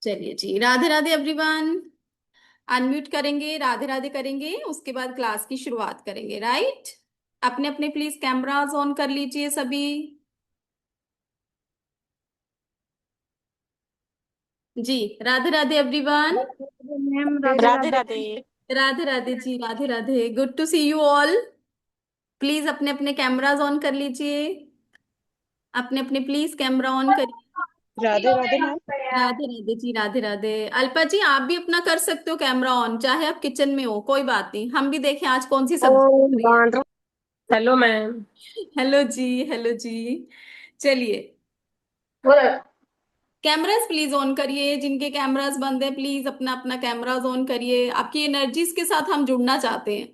चलिए जी, Radhe Radhe everyone. Unmute करेंगे, राधे राधे करेंगे, उसके बाद क्लास की शुरुआत करेंगे। राइट। अपने अपने प्लीज कैमरास ऑन कर लीजिए सभी। जी, Radhe Radhe everyone. Ma'am Radhe Radhe Radhe. Radhe. Radhe Radhe ji, Radhe Radhe, good to see you all. Please अपने अपने कैमरास ऑन कर लीजिए। अपने अपने प्लीज कैमरा ऑन करिए। राधे राधे मैम। राधे राधे जी, राधे राधे। अल्पा जी, आप भी अपना कर सकते हो कैमरा ऑन, चाहे आप किचन में हो, कोई बात नहीं, हम भी देखें आज कौन सी सब्जी बन रही है। Hello ma'am. हेलो जी, हेलो जी। चलिए, कैमरास प्लीज ऑन करिए। जिनके कैमरास बंद है प्लीज अपना अपना कैमरास ऑन करिए। आपकी एनर्जीज के साथ हम जुड़ना चाहते हैं।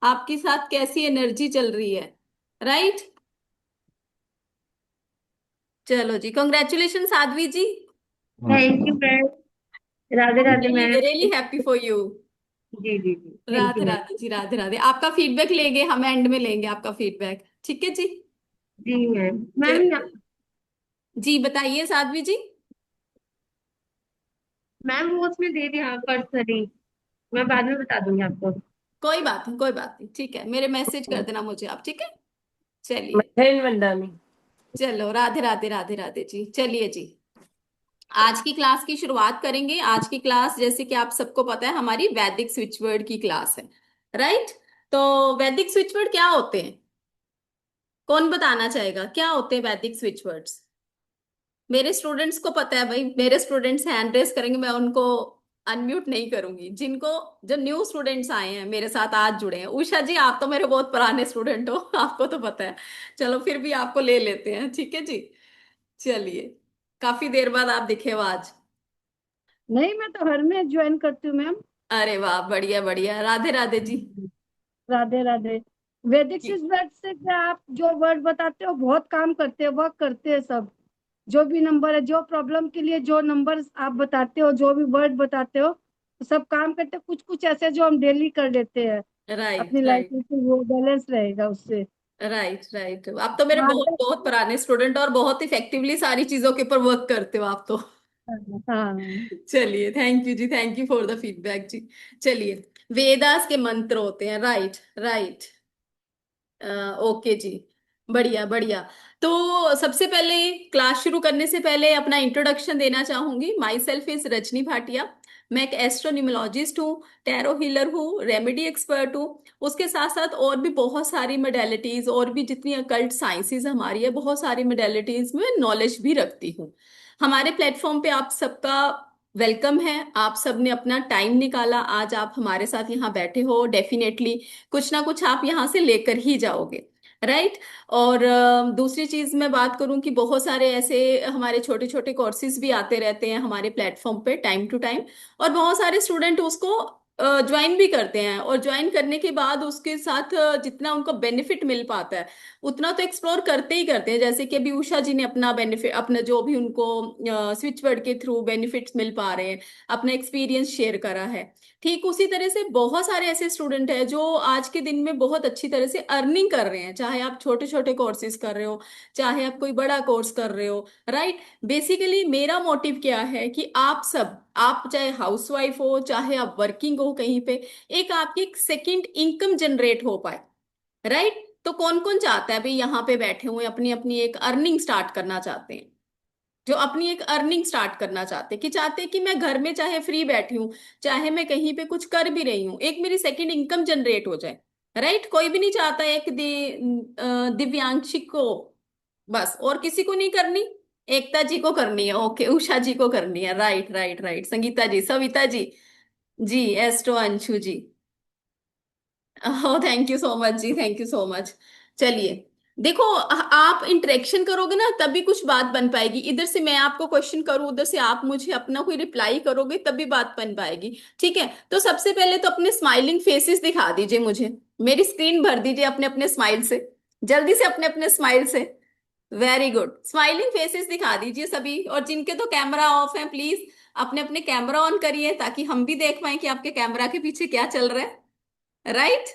आपके साथ कैसी एनर्जी चल रही है। राइट। चलो जी, congratulation Sadhvi ji. Thank you ma'am. Radhe Radhe really ma'am. Really happy for you. जी जी जी, thank Radhe you ma'am. Radhe ji, Radhe Radhe. आपका फीडबैक लेंगे हम, एंड में लेंगे आपका फीडबैक, ठीक है जी। जी मैम। मैम चलिए जी, बताइए साध्वी जी। मैम वो उसमें दे दिया कर्सरी। मैं बाद में बता दूंगी आपको। कोई बात नहीं, कोई बात नहीं, ठीक है, मेरे मैसेज कर देना मुझे आप, ठीक है। चलिए। महेन वंदानी। चलो, राधे राधे, राधे राधे जी। चलिए जी, आज की क्लास की शुरुआत करेंगे। आज की क्लास, जैसे कि आप सबको पता है, हमारी वैदिक स्विच वर्ड की क्लास है। राइट। तो वैदिक स्विच वर्ड क्या होते हैं? कौन बताना चाहेगा क्या होते हैं वैदिक स्विच वर्ड्स? मेरे स्टूडेंट्स को पता है भाई, मेरे स्टूडेंट्स हैंड रेस करेंगे, मैं उनको अनम्यूट नहीं करूंगी। जिनको, जो न्यू स्टूडेंट्स आए हैं मेरे साथ आज जुड़े हैं, उषा जी आप तो मेरे बहुत पुराने स्टूडेंट हो आपको तो पता है। चलो फिर भी आपको ले लेते हैं, ठीक है जी। चलिए, काफी देर बाद आप दिखे हो आज। नहीं, मैं तो हर में ज्वाइन करती हूँ मैम। अरे वाह, बढ़िया बढ़िया, राधे राधे जी। राधे राधे। वैदिक जी, वर्ड से क्या आप जो वर्ड बताते हो बहुत काम करते हैं, वर्क करते हैं सब। जो भी नंबर है, जो प्रॉब्लम के लिए जो नंबर आप बताते हो, जो भी वर्ड बताते हो, तो सब काम करते हैं। कुछ कुछ ऐसे जो हम डेली कर लेते हैं राइट अपनी लाइफ राइट। में, तो वो बैलेंस रहेगा उससे। राइट राइट, आप तो मेरे हाँ बहुत बहुत पुराने स्टूडेंट और बहुत इफेक्टिवली सारी चीजों के ऊपर वर्क करते हो आप तो। हाँ। चलिए, थैंक यू जी, thank you for the feedback जी। चलिए, वेदास के मंत्र होते हैं, राइट राइट। ओके जी, बढ़िया बढ़िया। तो सबसे पहले, क्लास शुरू करने से पहले अपना इंट्रोडक्शन देना चाहूंगी। My self is Rajni Bhatia. मैं एक एस्ट्रोन्यूमोलॉजिस्ट हूँ, टैरो हीलर हूँ, रेमेडी एक्सपर्ट हूँ। उसके साथ साथ और भी बहुत सारी मोडेलिटीज, और भी जितनी अकल्ट साइंसेज हमारी है, बहुत सारी मोडेलिटीज में नॉलेज भी रखती हूँ। हमारे प्लेटफॉर्म पे आप सबका वेलकम है। आप सब ने अपना टाइम निकाला, आज आप हमारे साथ यहाँ बैठे हो, डेफिनेटली कुछ ना कुछ आप यहाँ से लेकर ही जाओगे। राइट। और दूसरी चीज मैं बात करूं कि बहुत सारे ऐसे हमारे छोटे छोटे कोर्सेज भी आते रहते हैं हमारे प्लेटफॉर्म पे टाइम टू टाइम। और बहुत सारे स्टूडेंट उसको ज्वाइन भी करते हैं, और ज्वाइन करने के बाद उसके साथ जितना उनको बेनिफिट मिल पाता है उतना तो एक्सप्लोर करते ही करते हैं। जैसे कि अभी उषा जी ने अपना बेनिफिट, अपना जो भी उनको स्विच वर्ड के थ्रू बेनिफिट्स मिल पा रहे हैं, अपना एक्सपीरियंस शेयर करा है। ठीक उसी तरह से बहुत सारे ऐसे स्टूडेंट हैं जो आज के दिन में बहुत अच्छी तरह से अर्निंग कर रहे हैं, चाहे आप छोटे छोटे कोर्सेज कर रहे हो, चाहे आप कोई बड़ा कोर्स कर रहे हो। राइट। बेसिकली मेरा मोटिव क्या है कि आप सब, आप चाहे हाउसवाइफ हो, चाहे आप वर्किंग हो कहीं पे, एक आपकी एक सेकंड इनकम जनरेट हो पाए। राइट। तो कौन कौन चाहता है भाई, यहाँ पे बैठे हुए अपनी अपनी एक अर्निंग स्टार्ट करना चाहते हैं, जो अपनी एक अर्निंग स्टार्ट करना चाहते हैं, कि चाहते हैं कि मैं घर में चाहे फ्री बैठी हूँ, चाहे मैं कहीं पे कुछ कर भी रही हूँ, एक मेरी सेकंड इनकम जनरेट हो जाए। राइट। कोई भी नहीं चाहता एक दिव्यांशी को, बस और किसी को नहीं करनी, एकता जी को करनी है, ओके, उषा जी को करनी है, right right right, Sangeeta ji, Savita ji, जी, astro Anshu ji. Oh, thank you so much जी, थैंक यू सो मच। चलिए, देखो, आप इंटरेक्शन करोगे ना तभी कुछ बात बन पाएगी। इधर से मैं आपको क्वेश्चन करूँ, उधर से आप मुझे अपना कोई रिप्लाई करोगे, तभी बात बन पाएगी। ठीक है, तो सबसे पहले तो अपने स्माइलिंग फेसेस दिखा दीजिए मुझे। मेरी स्क्रीन भर दीजिए अपने अपने स्माइल से, जल्दी से अपने अपने स्माइल से। वेरी गुड, स्माइलिंग फेसेस दिखा दीजिए सभी। और जिनके तो कैमरा ऑफ है, प्लीज अपने अपने कैमरा ऑन करिए, ताकि हम भी देख पाए कि आपके कैमरा के पीछे क्या चल रहा है। राइट।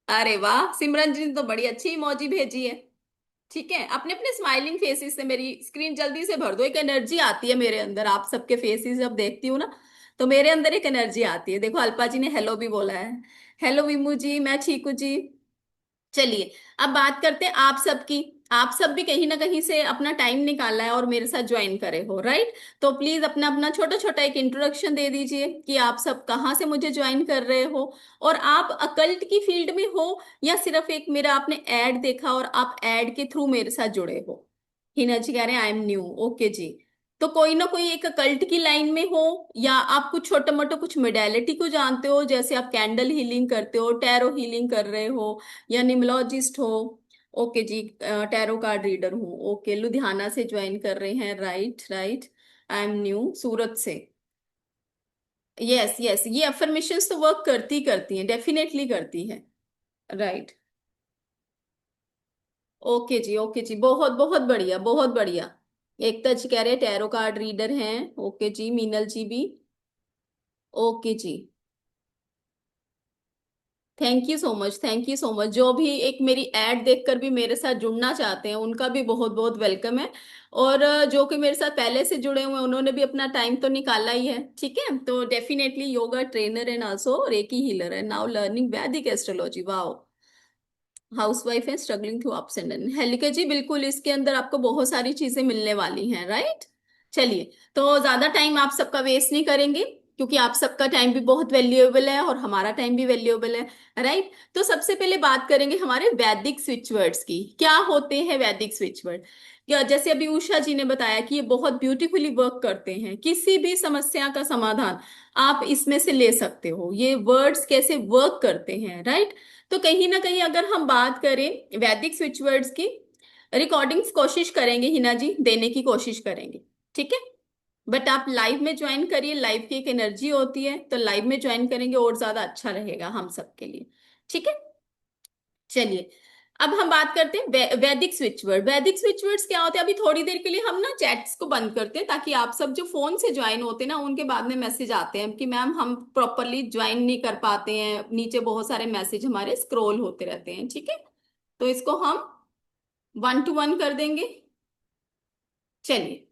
अरे वाह, सिमरन जी ने तो बड़ी अच्छी इमोजी भेजी है। ठीक है, अपने अपने स्माइलिंग फेसेस से मेरी स्क्रीन जल्दी से भर दो। एक एनर्जी आती है मेरे अंदर, आप सबके फेसेस जब देखती हूँ ना, तो मेरे अंदर एक एनर्जी आती है। देखो अल्पा जी ने हेलो भी बोला है। हेलो विमू जी, मैं ठीक हूँ जी। चलिए, अब बात करते हैं आप सबकी। आप सब भी कहीं ना कहीं से अपना टाइम निकाला है और मेरे साथ ज्वाइन करे हो, राइट? तो प्लीज अपना अपना छोटा छोटा एक इंट्रोडक्शन दे दीजिए कि आप सब कहाँ से मुझे ज्वाइन कर रहे हो, और आप अकल्ट की फील्ड में हो या सिर्फ एक मेरा आपने ऐड देखा और आप ऐड के थ्रू मेरे साथ जुड़े हो। हिना जी कह रहे हैं आई एम न्यू, ओके जी। तो कोई ना कोई एक कल्ट की लाइन में हो, या आप कुछ छोटा मोटा कुछ मोडेलिटी को जानते हो, जैसे आप कैंडल हीलिंग करते हो, टैरो हीलिंग कर रहे हो, या निमोलॉजिस्ट हो। ओके जी, टैरो कार्ड रीडर हूँ, ओके। लुधियाना से ज्वाइन कर रहे हैं, right right. I am new, Surat से। यस यस, ये अफर्मेशंस तो वर्क करती करती हैं, डेफिनेटली करती है, राइट। ओके जी, बहुत बहुत बढ़िया, बहुत बढ़िया। एकता जी कह रहे हैं टैरो कार्ड रीडर हैं, ओके जी। मीनल जी भी, ओके जी। Thank you so much, thank you so much. जो भी एक मेरी एड देखकर भी मेरे साथ जुड़ना चाहते हैं उनका भी बहुत बहुत वेलकम है। और जो कि मेरे साथ पहले से जुड़े हुए हैं उन्होंने भी अपना टाइम तो निकाला ही है, ठीक है। तो definitely yoga trainer and also reiki healer है, now learning Vedic astrology, wow. Housewife है, struggling through ups and down. Helika ji बिल्कुल, इसके अंदर आपको बहुत सारी चीजें मिलने वाली हैं, राइट। चलिए, तो ज्यादा टाइम आप सबका वेस्ट नहीं करेंगे, क्योंकि आप सबका टाइम भी बहुत वैल्यूएबल है और हमारा टाइम भी वैल्यूएबल है, राइट। तो सबसे पहले बात करेंगे हमारे वैदिक स्विच वर्ड्स की। क्या होते हैं वैदिक स्विच वर्ड? या जैसे अभी उषा जी ने बताया कि ये बहुत ब्यूटीफुली वर्क करते हैं, किसी भी समस्या का समाधान आप इसमें से ले सकते हो। ये वर्ड्स कैसे वर्क करते हैं, राइट। तो कहीं ना कहीं अगर हम बात करें वैदिक स्विच वर्ड्स की, रिकॉर्डिंग्स कोशिश करेंगे हिना जी, देने की कोशिश करेंगे, ठीक है। बट आप लाइव में ज्वाइन करिए, लाइव की एक एनर्जी होती है, तो लाइव में ज्वाइन करेंगे और ज्यादा अच्छा रहेगा हम सबके लिए, ठीक है। चलिए, अब हम बात करते हैं वैदिक स्विच वर्ड। वैदिक स्विच वर्ड्स क्या होते हैं? अभी थोड़ी देर के लिए हम ना चैट्स को बंद करते हैं, ताकि आप सब जो फोन से ज्वाइन होते हैं ना, उनके बाद में मैसेज आते हैं कि मैम हम प्रॉपरली ज्वाइन नहीं कर पाते हैं, नीचे बहुत सारे मैसेज हमारे स्क्रॉल होते रहते हैं, ठीक है। तो इसको हम 1 to 1 कर देंगे। चलिए,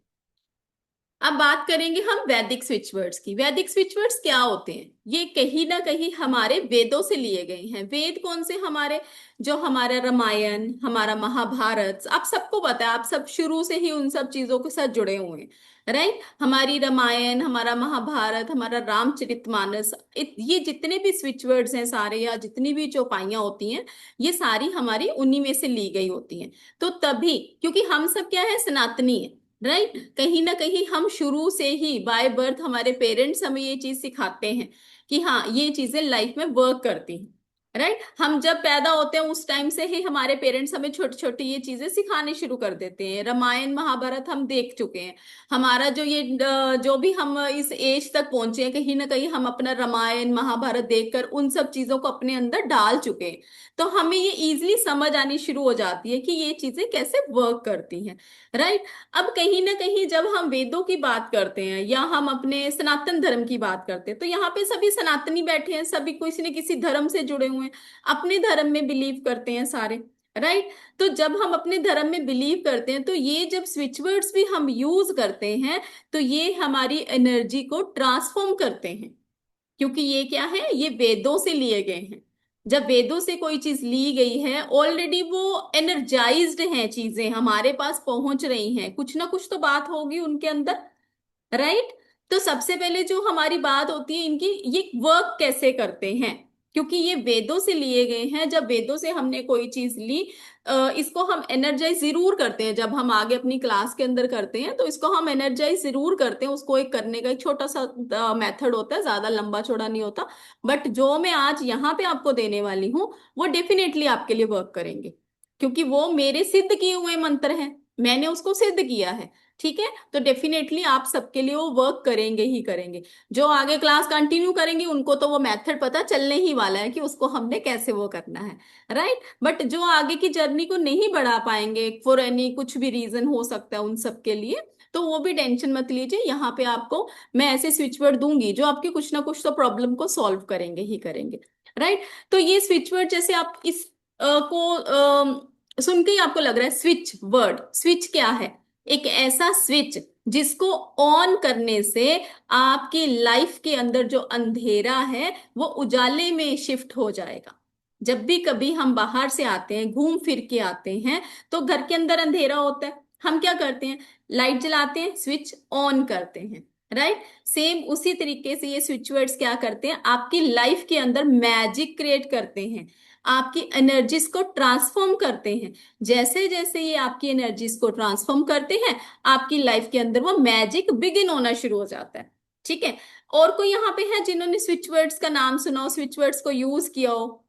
अब बात करेंगे हम वैदिक स्विच वर्ड्स की। वैदिक स्विच वर्ड्स क्या होते हैं? ये कहीं ना कहीं हमारे वेदों से लिए गए हैं। वेद कौन से? हमारे जो हमारा रामायण, हमारा महाभारत, आप सबको पता है, आप सब शुरू से ही उन सब चीजों के साथ जुड़े हुए हैं, राइट। हमारी रामायण, हमारा महाभारत, हमारा रामचरितमानस, ये जितने भी स्विच वर्ड्स हैं सारे, या जितनी भी चौपाइयां होती हैं, ये सारी हमारी उन्हीं में से ली गई होती हैं। तो तभी, क्योंकि हम सब क्या है, सनातनी है, राइट। कहीं ना कहीं हम शुरू से ही बाय बर्थ, हमारे पेरेंट्स हमें ये चीज सिखाते हैं कि हाँ ये चीजें लाइफ में वर्क करती हैं, राइट। हम जब पैदा होते हैं उस टाइम से ही हमारे पेरेंट्स हमें छोटी छोटी ये चीजें सिखाने शुरू कर देते हैं। रामायण महाभारत हम देख चुके हैं। हमारा जो ये जो भी हम इस एज तक पहुंचे हैं, कहीं ना कहीं हम अपना रामायण महाभारत देखकर उन सब चीजों को अपने अंदर डाल चुके हैं। तो हमें ये इजिली समझ आनी शुरू हो जाती है कि ये चीजें कैसे वर्क करती हैं, राइट। अब कहीं ना कहीं जब हम वेदों की बात करते हैं या हम अपने सनातन धर्म की बात करते हैं, तो यहाँ पे सभी सनातनी बैठे हैं, सभी किसी न किसी धर्म से जुड़े हुए हैं, अपने धर्म में बिलीव करते हैं सारे, राइट। तो जब हम अपने धर्म में बिलीव करते हैं, तो ये जब स्विच वर्ड्स भी हम यूज करते हैं, तो ये हमारी एनर्जी को ट्रांसफॉर्म करते हैं, क्योंकि ये क्या है, ये वेदों से लिए गए हैं। जब वेदों से कोई चीज ली गई है, ऑलरेडी वो एनर्जाइज्ड हैं, चीजें हमारे पास पहुंच रही हैं, कुछ ना कुछ तो बात होगी उनके अंदर, राइट। तो सबसे पहले जो हमारी बात होती है इनकी, ये वर्क कैसे करते हैं, क्योंकि ये वेदों से लिए गए हैं। जब वेदों से हमने कोई चीज ली, इसको हम एनर्जाइज जरूर करते हैं। जब हम आगे अपनी क्लास के अंदर करते हैं तो इसको हम एनर्जाइज जरूर करते हैं। उसको एक करने का एक छोटा सा मेथड होता है, ज्यादा लंबा चौड़ा नहीं होता। बट जो मैं आज यहाँ पे आपको देने वाली हूँ, वो डेफिनेटली आपके लिए वर्क करेंगे, क्योंकि वो मेरे सिद्ध किए हुए मंत्र हैं, मैंने उसको सिद्ध किया है, ठीक है। तो डेफिनेटली आप सबके लिए वो वर्क करेंगे ही करेंगे। जो आगे क्लास कंटिन्यू करेंगे उनको तो वो मेथड पता चलने ही वाला है कि उसको हमने कैसे वो करना है, राइट। बट जो आगे की जर्नी को नहीं बढ़ा पाएंगे, फॉर एनी कुछ भी रीजन हो सकता है उन सब के लिए, तो वो भी टेंशन मत लीजिए। यहाँ पे आपको मैं ऐसे स्विच वर्ड दूंगी जो आपकी कुछ ना कुछ तो प्रॉब्लम को सॉल्व करेंगे ही करेंगे, राइट। तो ये स्विच वर्ड जैसे आप इस को सुन के ही आपको लग रहा है स्विच वर्ड। स्विच क्या है? एक ऐसा स्विच जिसको ऑन करने से आपकी लाइफ के अंदर जो अंधेरा है वो उजाले में शिफ्ट हो जाएगा। जब भी कभी हम बाहर से आते हैं, घूम फिर के आते हैं, तो घर के अंदर अंधेरा होता है, हम क्या करते हैं? लाइट जलाते हैं, स्विच ऑन करते हैं, राइट। सेम उसी तरीके से ये स्विच वर्ड्स क्या करते हैं? आपकी लाइफ के अंदर मैजिक क्रिएट करते हैं, आपकी एनर्जीज को ट्रांसफॉर्म करते हैं। जैसे जैसे ये आपकी एनर्जीज को ट्रांसफॉर्म करते हैं, आपकी लाइफ के अंदर वो मैजिक बिगिन होना शुरू हो जाता है। ठीक है। और कोई यहाँ पे है जिन्होंने स्विच वर्ड्स का नाम सुना हो, स्विच वर्ड्स को यूज किया हो?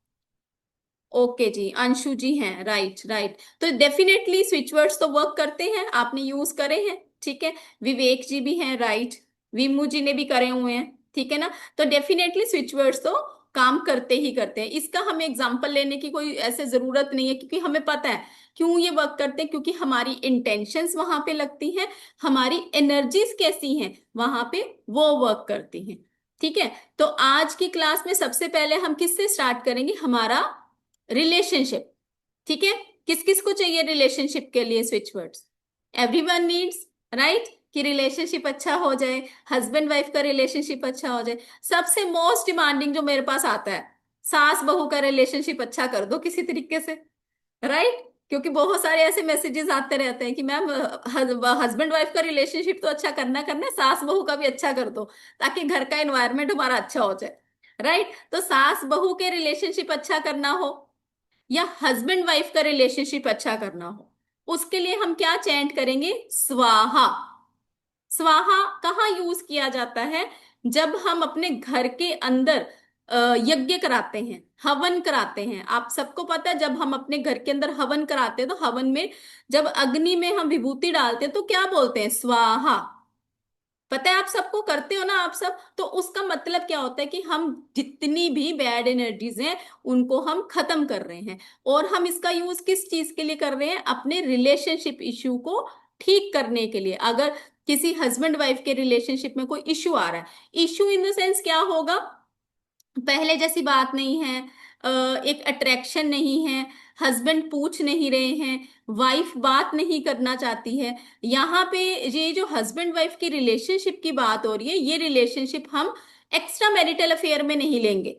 ओके जी, अंशु जी हैं, राइट राइट। तो डेफिनेटली स्विच वर्ड्स तो वर्क करते हैं, आपने यूज करे हैं, ठीक है। विवेक जी भी हैं, राइट। विमू जी ने भी करे हुए हैं, ठीक है ना। तो डेफिनेटली स्विच वर्ड्स तो काम करते ही करते हैं। इसका हमें एग्जांपल लेने की कोई ऐसे जरूरत नहीं है, क्योंकि हमें पता है क्यों ये वर्क करते हैं। क्योंकि हमारी इंटेंशंस वहां पे लगती हैं, हमारी एनर्जीज कैसी हैं वहां पे, वो वर्क करती हैं। ठीक है। तो आज की क्लास में सबसे पहले हम किससे स्टार्ट करेंगे? हमारा रिलेशनशिप। ठीक है। किस किस को चाहिए रिलेशनशिप के लिए switch words? Everyone needs, right, कि रिलेशनशिप अच्छा हो जाए, हस्बैंड वाइफ का रिलेशनशिप अच्छा हो जाए। सबसे मोस्ट डिमांडिंग जो मेरे पास आता है, सास बहू का रिलेशनशिप अच्छा कर दो किसी तरीके से, राइट। क्योंकि बहुत सारे ऐसे मैसेजेस आते रहते हैं कि मैम हस्बैंड वाइफ का रिलेशनशिप तो अच्छा करना करना है, सास बहू का भी अच्छा कर दो, ताकि घर का एनवायरनमेंट हमारा अच्छा हो जाए, राइट। तो सास बहू के रिलेशनशिप अच्छा करना हो या हस्बैंड वाइफ का रिलेशनशिप अच्छा करना हो, उसके लिए हम क्या चैंट करेंगे? स्वाहा। स्वाहा कहाँ यूज किया जाता है? जब हम अपने घर के अंदर यज्ञ कराते हैं, हवन कराते हैं। आप सबको पता है, जब हम अपने घर के अंदर हवन कराते हैं तो हवन में जब अग्नि में हम विभूति डालते हैं तो क्या बोलते हैं? स्वाहा। पता है आप सबको, करते हो ना आप सब। तो उसका मतलब क्या होता है कि हम जितनी भी बैड एनर्जीज हैं उनको हम खत्म कर रहे हैं। और हम इसका यूज किस चीज के लिए कर रहे हैं? अपने रिलेशनशिप इश्यू को ठीक करने के लिए। अगर किसी हस्बैंड वाइफ के रिलेशनशिप में कोई इश्यू आ रहा है, इश्यू इन द सेंस क्या होगा? पहले जैसी बात नहीं है, एक अट्रैक्शन नहीं है, हस्बैंड पूछ नहीं रहे हैं, वाइफ बात नहीं करना चाहती है। यहाँ पे ये जो हस्बैंड वाइफ की रिलेशनशिप की बात हो रही है, ये रिलेशनशिप हम एक्स्ट्रा मैरिटल अफेयर में नहीं लेंगे।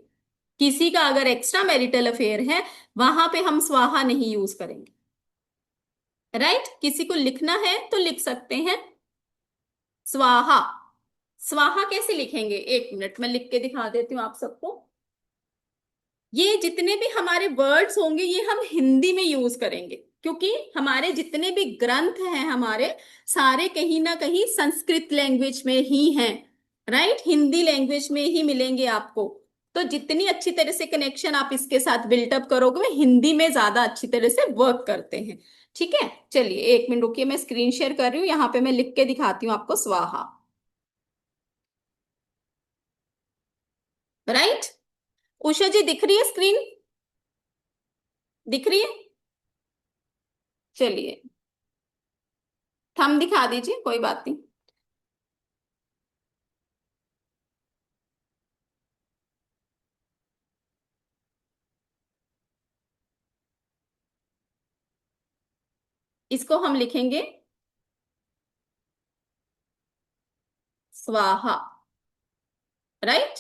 किसी का अगर एक्स्ट्रा मैरिटल अफेयर है, वहां पे हम स्वाहा नहीं यूज करेंगे, राइट। किसी को लिखना है तो लिख सकते हैं स्वाहा। स्वाहा कैसे लिखेंगे? एक मिनट, मैं लिख के दिखा देती हूँ आप सबको। ये जितने भी हमारे वर्ड्स होंगे ये हम हिंदी में यूज करेंगे, क्योंकि हमारे जितने भी ग्रंथ हैं हमारे सारे कहीं ना कहीं संस्कृत लैंग्वेज में ही हैं, राइट, हिंदी लैंग्वेज में ही मिलेंगे आपको। तो जितनी अच्छी तरह से कनेक्शन आप इसके साथ बिल्टअप करोगे, वो हिंदी में ज्यादा अच्छी तरह से वर्क करते हैं। ठीक है। चलिए एक मिनट रुकिए, मैं स्क्रीन शेयर कर रही हूँ, यहाँ पे मैं लिख के दिखाती हूँ आपको स्वाहा, राइट। उषा जी दिख रही है स्क्रीन? दिख रही है? चलिए थंब दिखा दीजिए, कोई बात नहीं। इसको हम लिखेंगे स्वाहा, राइट।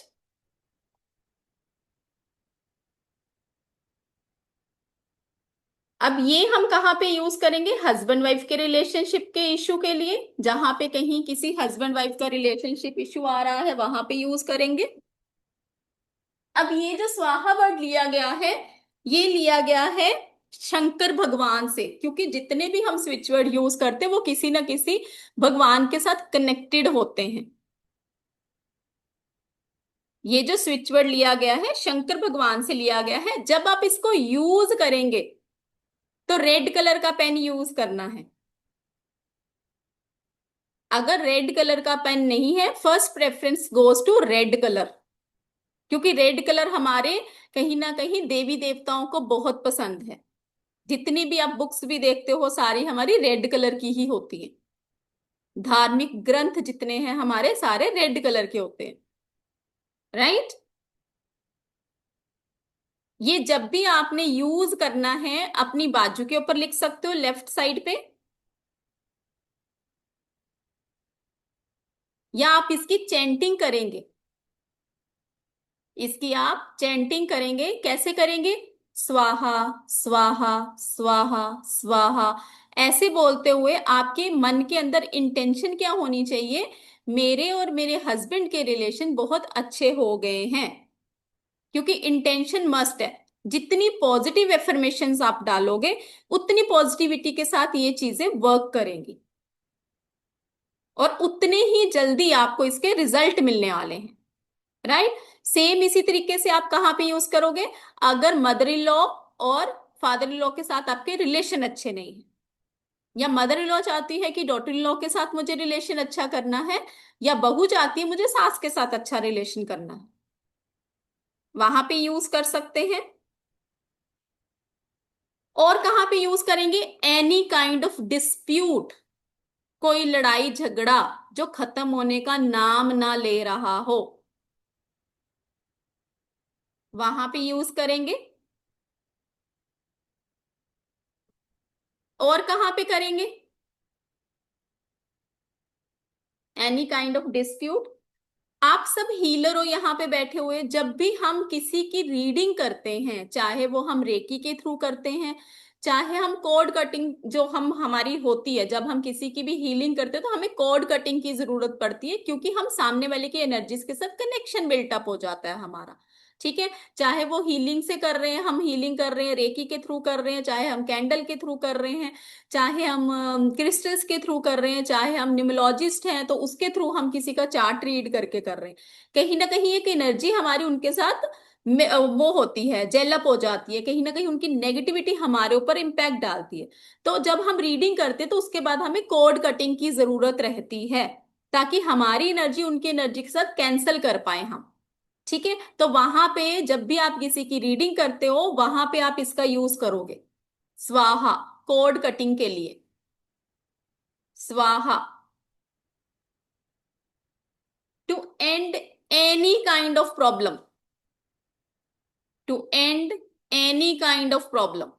अब ये हम कहाँ पे यूज करेंगे? हस्बैंड वाइफ के रिलेशनशिप के इश्यू के लिए, जहां पे कहीं किसी हस्बैंड वाइफ का रिलेशनशिप इश्यू आ रहा है वहां पे यूज करेंगे। अब ये जो स्वाहा वर्ड लिया गया है, ये लिया गया है शंकर भगवान से, क्योंकि जितने भी हम स्विच वर्ड यूज करते हैं वो किसी ना किसी भगवान के साथ कनेक्टेड होते हैं। ये जो स्विच वर्ड लिया गया है शंकर भगवान से लिया गया है। जब आप इसको यूज करेंगे तो रेड कलर का पेन यूज करना है। अगर रेड कलर का पेन नहीं है, first preference goes to red colour, क्योंकि रेड कलर हमारे कहीं ना कहीं देवी देवताओं को बहुत पसंद है। जितनी भी आप बुक्स भी देखते हो सारी हमारी रेड कलर की ही होती है। धार्मिक ग्रंथ जितने हैं हमारे सारे रेड कलर के होते हैं, राइट। ये जब भी आपने यूज करना है अपनी बाजू के ऊपर लिख सकते हो, लेफ्ट साइड पे, या आप इसकी चैंटिंग करेंगे। इसकी आप चैंटिंग करेंगे। कैसे करेंगे? स्वाहा स्वाहा स्वाहा स्वाहा, ऐसे बोलते हुए आपके मन के अंदर इंटेंशन क्या होनी चाहिए? मेरे और मेरे हस्बैंड के रिलेशन बहुत अच्छे हो गए हैं। क्योंकि इंटेंशन मस्ट है। जितनी पॉजिटिव एफर्मेशंस आप डालोगे उतनी पॉजिटिविटी के साथ ये चीजें वर्क करेंगी, और उतने ही जल्दी आपको इसके रिजल्ट मिलने वाले हैं। राइट। सेम इसी तरीके से आप कहाँ पे यूज करोगे? अगर मदर इन लॉ और फादर इन लॉ के साथ आपके रिलेशन अच्छे नहीं है, या मदर इन लॉ चाहती है कि डॉटर इन लॉ के साथ मुझे रिलेशन अच्छा करना है, या बहू चाहती है मुझे सास के साथ अच्छा रिलेशन करना है, वहां पे यूज कर सकते हैं। और कहां पे यूज करेंगे? एनी काइंड ऑफ डिस्प्यूट, कोई लड़ाई झगड़ा जो खत्म होने का नाम ना ले रहा हो, वहां पे यूज करेंगे। और कहां पे करेंगे? Any kind of dispute. आप सब हीलर हो यहाँ पे बैठे हुए, जब भी हम किसी की रीडिंग करते हैं, चाहे वो हम रेकी के थ्रू करते हैं, चाहे हम कोड कटिंग जो हम हमारी होती है, जब हम किसी की भी हीलिंग करते हैं तो हमें कोड कटिंग की जरूरत पड़ती है, क्योंकि हम सामने वाले की एनर्जीज के साथ कनेक्शन बिल्टअप हो जाता है हमारा। ठीक है। चाहे वो हीलिंग से कर रहे हैं, हम हीलिंग कर रहे हैं रेकी के थ्रू कर रहे हैं, चाहे हम कैंडल के थ्रू कर रहे हैं, चाहे हम क्रिस्टल्स के थ्रू कर रहे हैं, चाहे हम न्यूमरोलॉजिस्ट हैं तो उसके थ्रू हम किसी का चार्ट रीड करके कर रहे हैं, कहीं ना कहीं एक एनर्जी हमारी उनके साथ वो होती है, जेलअप हो जाती है, कहीं ना कहीं उनकी नेगेटिविटी हमारे ऊपर इम्पैक्ट डालती है। तो जब हम रीडिंग करते हैं तो उसके बाद हमें कोड कटिंग की जरूरत रहती है, ताकि हमारी एनर्जी उनकी एनर्जी के साथ कैंसल कर पाए हम। ठीक है। तो वहां पे जब भी आप किसी की रीडिंग करते हो वहां पे आप इसका यूज करोगे, स्वाहा, कोड कटिंग के लिए। स्वाहा, to end any kind of problem, to end any kind of problem.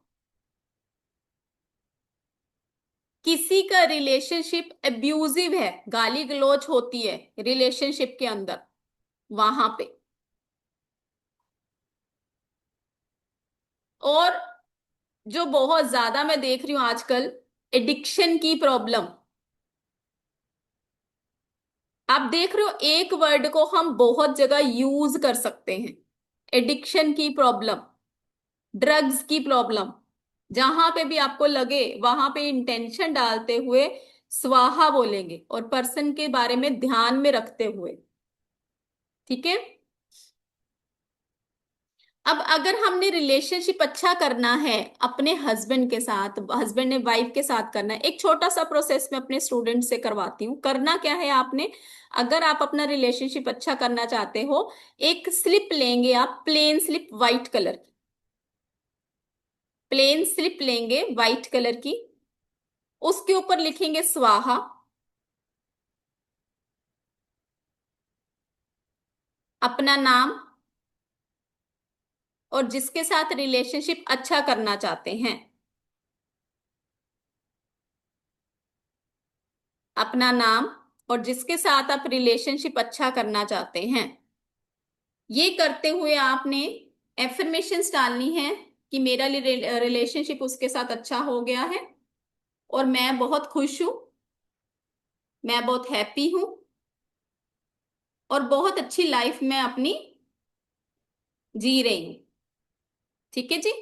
किसी का रिलेशनशिप अब्यूजिव है, गाली गलौज होती है रिलेशनशिप के अंदर, वहां पे। और जो बहुत ज्यादा मैं देख रही हूं आजकल, एडिक्शन की प्रॉब्लम। आप देख रहे हो एक वर्ड को हम बहुत जगह यूज कर सकते हैं। एडिक्शन की प्रॉब्लम, ड्रग्स की प्रॉब्लम, जहां पे भी आपको लगे वहां पे इंटेंशन डालते हुए स्वाहा बोलेंगे, और पर्सन के बारे में ध्यान में रखते हुए। ठीक है। अब अगर हमने रिलेशनशिप अच्छा करना है अपने हस्बैंड के साथ, हस्बैंड ने वाइफ के साथ करना है, एक छोटा सा प्रोसेस मैं अपने स्टूडेंट से करवाती हूँ। करना क्या है आपने? अगर आप अपना रिलेशनशिप अच्छा करना चाहते हो, एक स्लिप लेंगे आप, प्लेन स्लिप व्हाइट कलर की, प्लेन स्लिप लेंगे व्हाइट कलर की, उसके ऊपर लिखेंगे स्वाहा, अपना नाम, और जिसके साथ रिलेशनशिप अच्छा करना चाहते हैं, अपना नाम, और जिसके साथ आप रिलेशनशिप अच्छा करना चाहते हैं। ये करते हुए आपने एफर्मेशंस डालनी है कि मेरा रिलेशनशिप उसके साथ अच्छा हो गया है, और मैं बहुत खुश हूं, मैं बहुत हैप्पी हूं, और बहुत अच्छी लाइफ मैं अपनी जी रही हूं। ठीक है जी।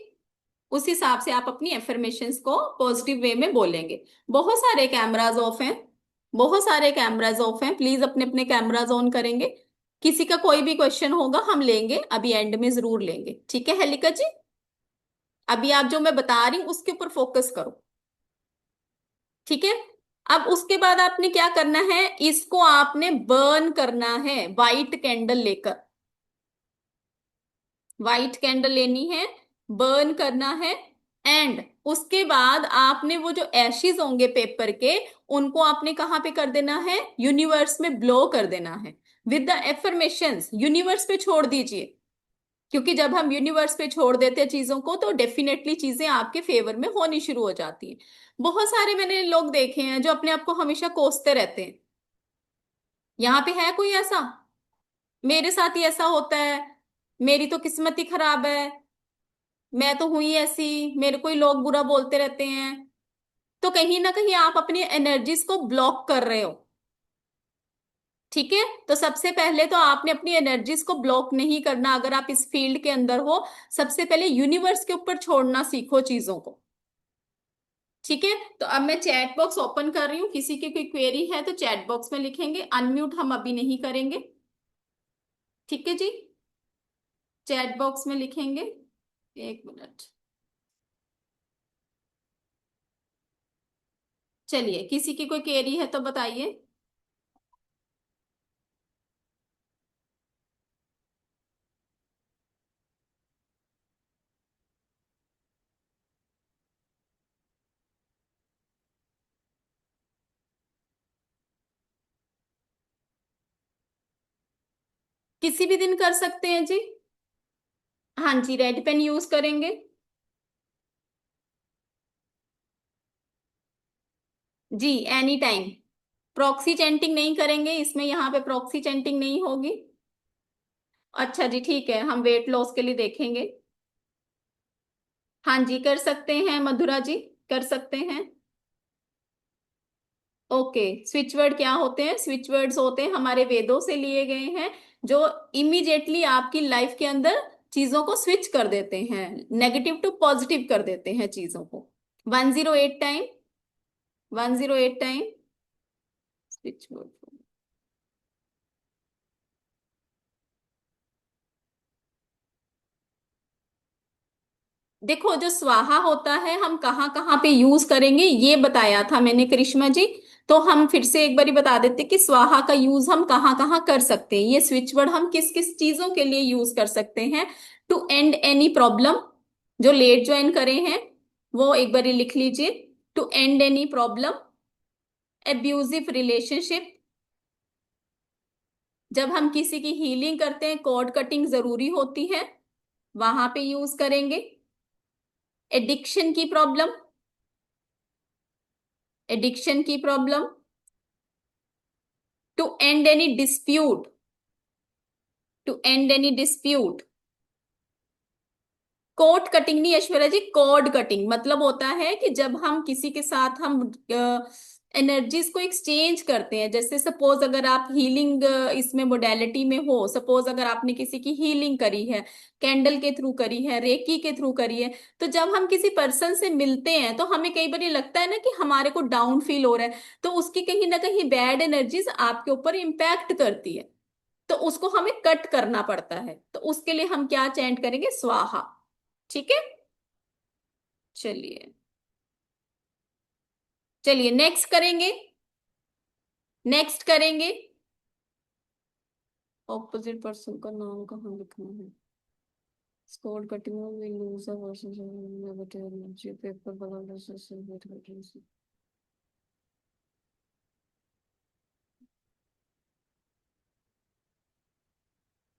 उस हिसाब से आप अपनी एफर्मेशंस को पॉजिटिव वे में बोलेंगे। बहुत सारे कैमराज ऑफ हैं, बहुत सारे कैमराज ऑफ हैं, प्लीज अपने अपने कैमराज ऑन करेंगे। किसी का कोई भी क्वेश्चन होगा हम लेंगे, अभी एंड में जरूर लेंगे। ठीक है हेलिका जी। अभी आप जो मैं बता रही हूं उसके ऊपर फोकस करो। ठीक है। अब उसके बाद आपने क्या करना है? इसको आपने बर्न करना है व्हाइट कैंडल लेकर, व्हाइट कैंडल लेनी है, बर्न करना है। एंड उसके बाद आपने वो जो एशेज होंगे पेपर के, उनको आपने कहाँ पे कर देना है? यूनिवर्स में ब्लो कर देना है विद द एफर्मेशंस, यूनिवर्स पे छोड़ दीजिए। क्योंकि जब हम यूनिवर्स पे छोड़ देते हैं चीजों को तो डेफिनेटली चीजें आपके फेवर में होनी शुरू हो जाती हैं। बहुत सारे मैंने लोग देखे हैं जो अपने आप को हमेशा कोसते रहते हैं। यहाँ पे है कोई ऐसा? मेरे साथ ही ऐसा होता है, मेरी तो किस्मत ही खराब है, मैं तो हुई ऐसी, मेरे को ही लोग बुरा बोलते रहते हैं। तो कहीं ना कहीं आप अपनी एनर्जीज को ब्लॉक कर रहे हो। ठीक है, तो सबसे पहले तो आपने अपनी एनर्जीज को ब्लॉक नहीं करना। अगर आप इस फील्ड के अंदर हो, सबसे पहले यूनिवर्स के ऊपर छोड़ना सीखो चीजों को। ठीक है, तो अब मैं चैट बॉक्स ओपन कर रही हूँ। किसी की कोई क्वेरी है तो चैट बॉक्स में लिखेंगे, अनम्यूट हम अभी नहीं करेंगे। ठीक है जी, चैट बॉक्स में लिखेंगे। एक मिनट, चलिए किसी की कोई क्वेरी है तो बताइए। किसी भी दिन कर सकते हैं जी। हाँ जी, रेड पेन यूज करेंगे। जी, एनी टाइम। प्रॉक्सी चैंटिंग नहीं करेंगे इसमें, यहाँ पे प्रॉक्सी चैंटिंग नहीं होगी। अच्छा जी, ठीक है, हम वेट लॉस के लिए देखेंगे। हाँ जी, कर सकते हैं मधुरा जी, कर सकते हैं। ओके, स्विच वर्ड क्या होते हैं? स्विच वर्ड्स होते हैं, हमारे वेदों से लिए गए हैं, जो इमीडिएटली आपकी लाइफ के अंदर चीजों को स्विच कर देते हैं, नेगेटिव टू पॉजिटिव कर देते हैं चीजों को। 108 टाइम, 108 टाइम स्विच वर्ड। देखो, जो स्वाहा होता है हम कहाँ कहाँ पे यूज करेंगे ये बताया था मैंने करिश्मा जी। तो हम फिर से एक बारी बता देते कि स्वाहा का यूज हम कहाँ कहाँ कर सकते हैं, ये स्विच वर्ड हम किस किस चीजों के लिए यूज कर सकते हैं। टू एंड एनी प्रॉब्लम, जो लेट ज्वाइन करे हैं वो एक बारी लिख लीजिए। To end any problem, abusive relationship, जब हम किसी की हीलिंग करते हैं कॉर्ड कटिंग जरूरी होती है, वहां पे यूज करेंगे। एडिक्शन की प्रॉब्लम, एडिक्शन की problem. To end any dispute, to end any dispute. Cord cutting नहीं ऐश्वर्या जी, कॉर्ड कटिंग मतलब होता है कि जब हम किसी के साथ हम एनर्जीज को एक्सचेंज करते हैं। जैसे सपोज अगर आप हीलिंग इसमें मोडेलिटी में हो, सपोज अगर आपने किसी की हीलिंग करी है, कैंडल के थ्रू करी है, रेकी के थ्रू करी है, तो जब हम किसी पर्सन से मिलते हैं तो हमें कई बार लगता है ना कि हमारे को डाउन फील हो रहा है, तो उसकी कहीं ना कहीं बैड एनर्जीज आपके ऊपर इम्पैक्ट करती है, तो उसको हमें कट करना पड़ता है। तो उसके लिए हम क्या चैंट करेंगे? स्वाहा। ठीक है, चलिए, चलिए नेक्स्ट करेंगे, नेक्स्ट करेंगे। ऑपोजिट पर्सन का नाम कहाँ लिखना है? स्कोर कटिंग में loser versus negative energy paper बदल से।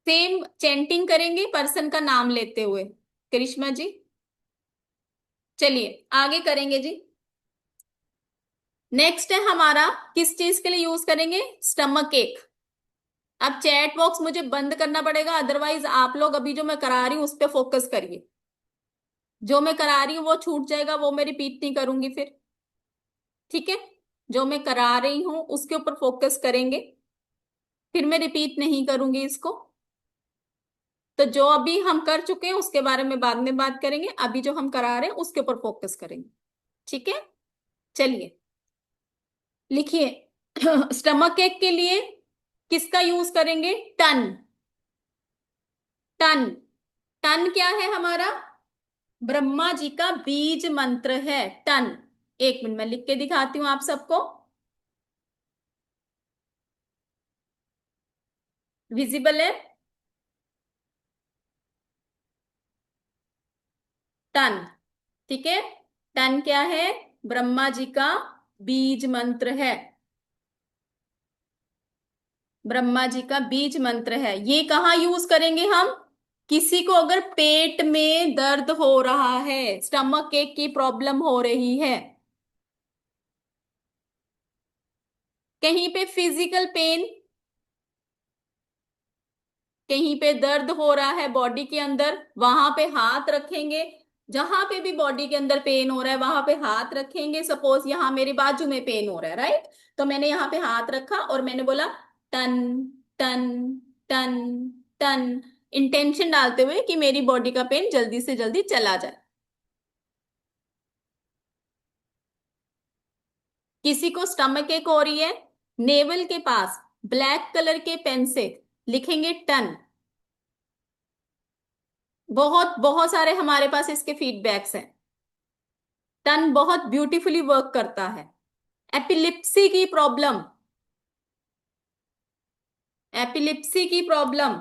सेम चैंटिंग करेंगे पर्सन का नाम लेते हुए, करिश्मा जी। चलिए आगे करेंगे जी। नेक्स्ट है हमारा, किस चीज के लिए यूज करेंगे? स्टमक एक। अब चैट बॉक्स मुझे बंद करना पड़ेगा, अदरवाइज आप लोग अभी जो मैं करा रही हूँ उस पर फोकस करिए। जो मैं करा रही हूँ वो छूट जाएगा, वो मैं रिपीट नहीं करूंगी फिर। ठीक है, जो मैं करा रही हूं उसके ऊपर फोकस करेंगे, फिर मैं रिपीट नहीं करूंगी इसको। तो जो अभी हम कर चुके हैं उसके बारे में बाद में बात करेंगे, अभी जो हम करा रहे हैं उसके ऊपर फोकस करेंगे। ठीक है, चलिए लिखिए। स्टमक एक के लिए किसका यूज करेंगे? टन। टन, टन क्या है हमारा? ब्रह्मा जी का बीज मंत्र है टन। एक मिनट मैं लिख के दिखाती हूँ आप सबको। विजिबल है? टन, ठीक है। टन क्या है? ब्रह्मा जी का बीज मंत्र है, ब्रह्मा जी का बीज मंत्र है। ये कहाँ यूज करेंगे हम? किसी को अगर पेट में दर्द हो रहा है, स्टमक एक की प्रॉब्लम हो रही है, कहीं पे फिजिकल पेन, कहीं पे दर्द हो रहा है बॉडी के अंदर, वहां पे हाथ रखेंगे। जहां पे भी बॉडी के अंदर पेन हो रहा है वहां पे हाथ रखेंगे। सपोज यहाँ मेरे बाजू में पेन हो रहा है, राइट, तो मैंने यहाँ पे हाथ रखा और मैंने बोला टन टन टन टन, इंटेंशन डालते हुए कि मेरी बॉडी का पेन जल्दी से जल्दी चला जाए। किसी को स्टमक एक हो रही है, नेवल के पास ब्लैक कलर के पेन से लिखेंगे टन। बहुत बहुत सारे हमारे पास इसके फीडबैक्स हैं। टन बहुत ब्यूटीफुली वर्क करता है। एपिलिप्सी की प्रॉब्लम, एपिलिप्सी की प्रॉब्लम,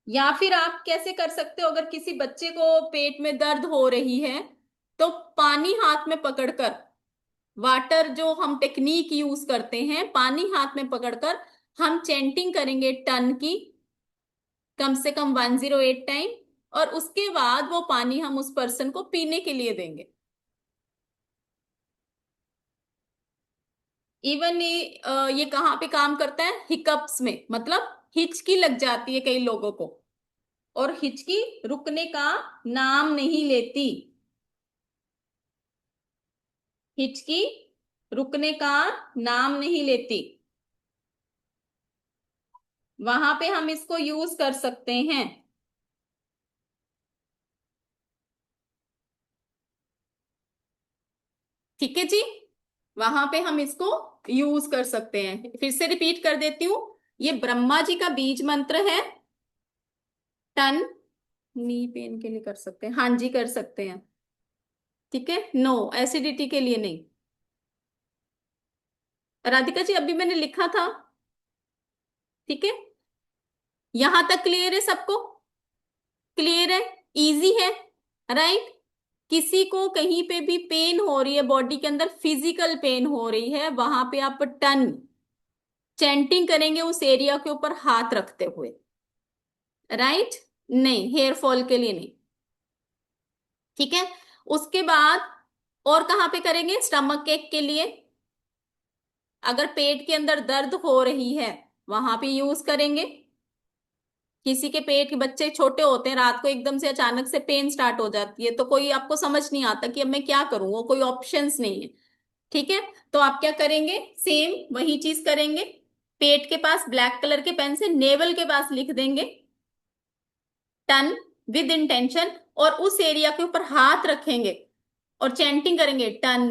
या फिर आप कैसे कर सकते हो, अगर किसी बच्चे को पेट में दर्द हो रही है तो पानी हाथ में पकड़कर, वाटर जो हम टेक्निक यूज करते हैं, पानी हाथ में पकड़कर हम चैंटिंग करेंगे टन की कम से कम 108 टाइम, और उसके बाद वो पानी हम उस पर्सन को पीने के लिए देंगे। इवन ये कहाँ पे काम करता है, हिकअप्स में, मतलब हिचकी लग जाती है कई लोगों को और हिचकी रुकने का नाम नहीं लेती, हिचकी रुकने का नाम नहीं लेती, वहां पे हम इसको यूज कर सकते हैं। ठीक है जी, वहां पे हम इसको यूज कर सकते हैं। फिर से रिपीट कर देती हूँ, ये ब्रह्मा जी का बीज मंत्र है। टन, नी पेन के लिए कर सकते हैं, हाँ जी कर सकते हैं। ठीक है, नो एसिडिटी के लिए नहीं। राधिका जी अभी मैंने लिखा था, ठीक है, यहां तक क्लियर है सबको? क्लियर है, इजी है, राइट। किसी को कहीं पे भी पेन हो रही है बॉडी के अंदर, फिजिकल पेन हो रही है, वहां पे आप टन चैंटिंग करेंगे उस एरिया के ऊपर हाथ रखते हुए, राइट। नहीं, हेयर फॉल के लिए नहीं। ठीक है, उसके बाद और कहां पे करेंगे, स्टमक एक के लिए, अगर पेट के अंदर दर्द हो रही है वहां पे यूज करेंगे। किसी के पेट के, बच्चे छोटे होते हैं, रात को एकदम से अचानक से पेन स्टार्ट हो जाती है तो कोई आपको समझ नहीं आता कि अब मैं क्या करूं, वो कोई ऑप्शंस नहीं है। ठीक है, तो आप क्या करेंगे, सेम वही चीज करेंगे। पेट के पास ब्लैक कलर के पेन से नेवल के पास लिख देंगे टन विद इंटेंशन, और उस एरिया के ऊपर हाथ रखेंगे और चैंटिंग करेंगे टन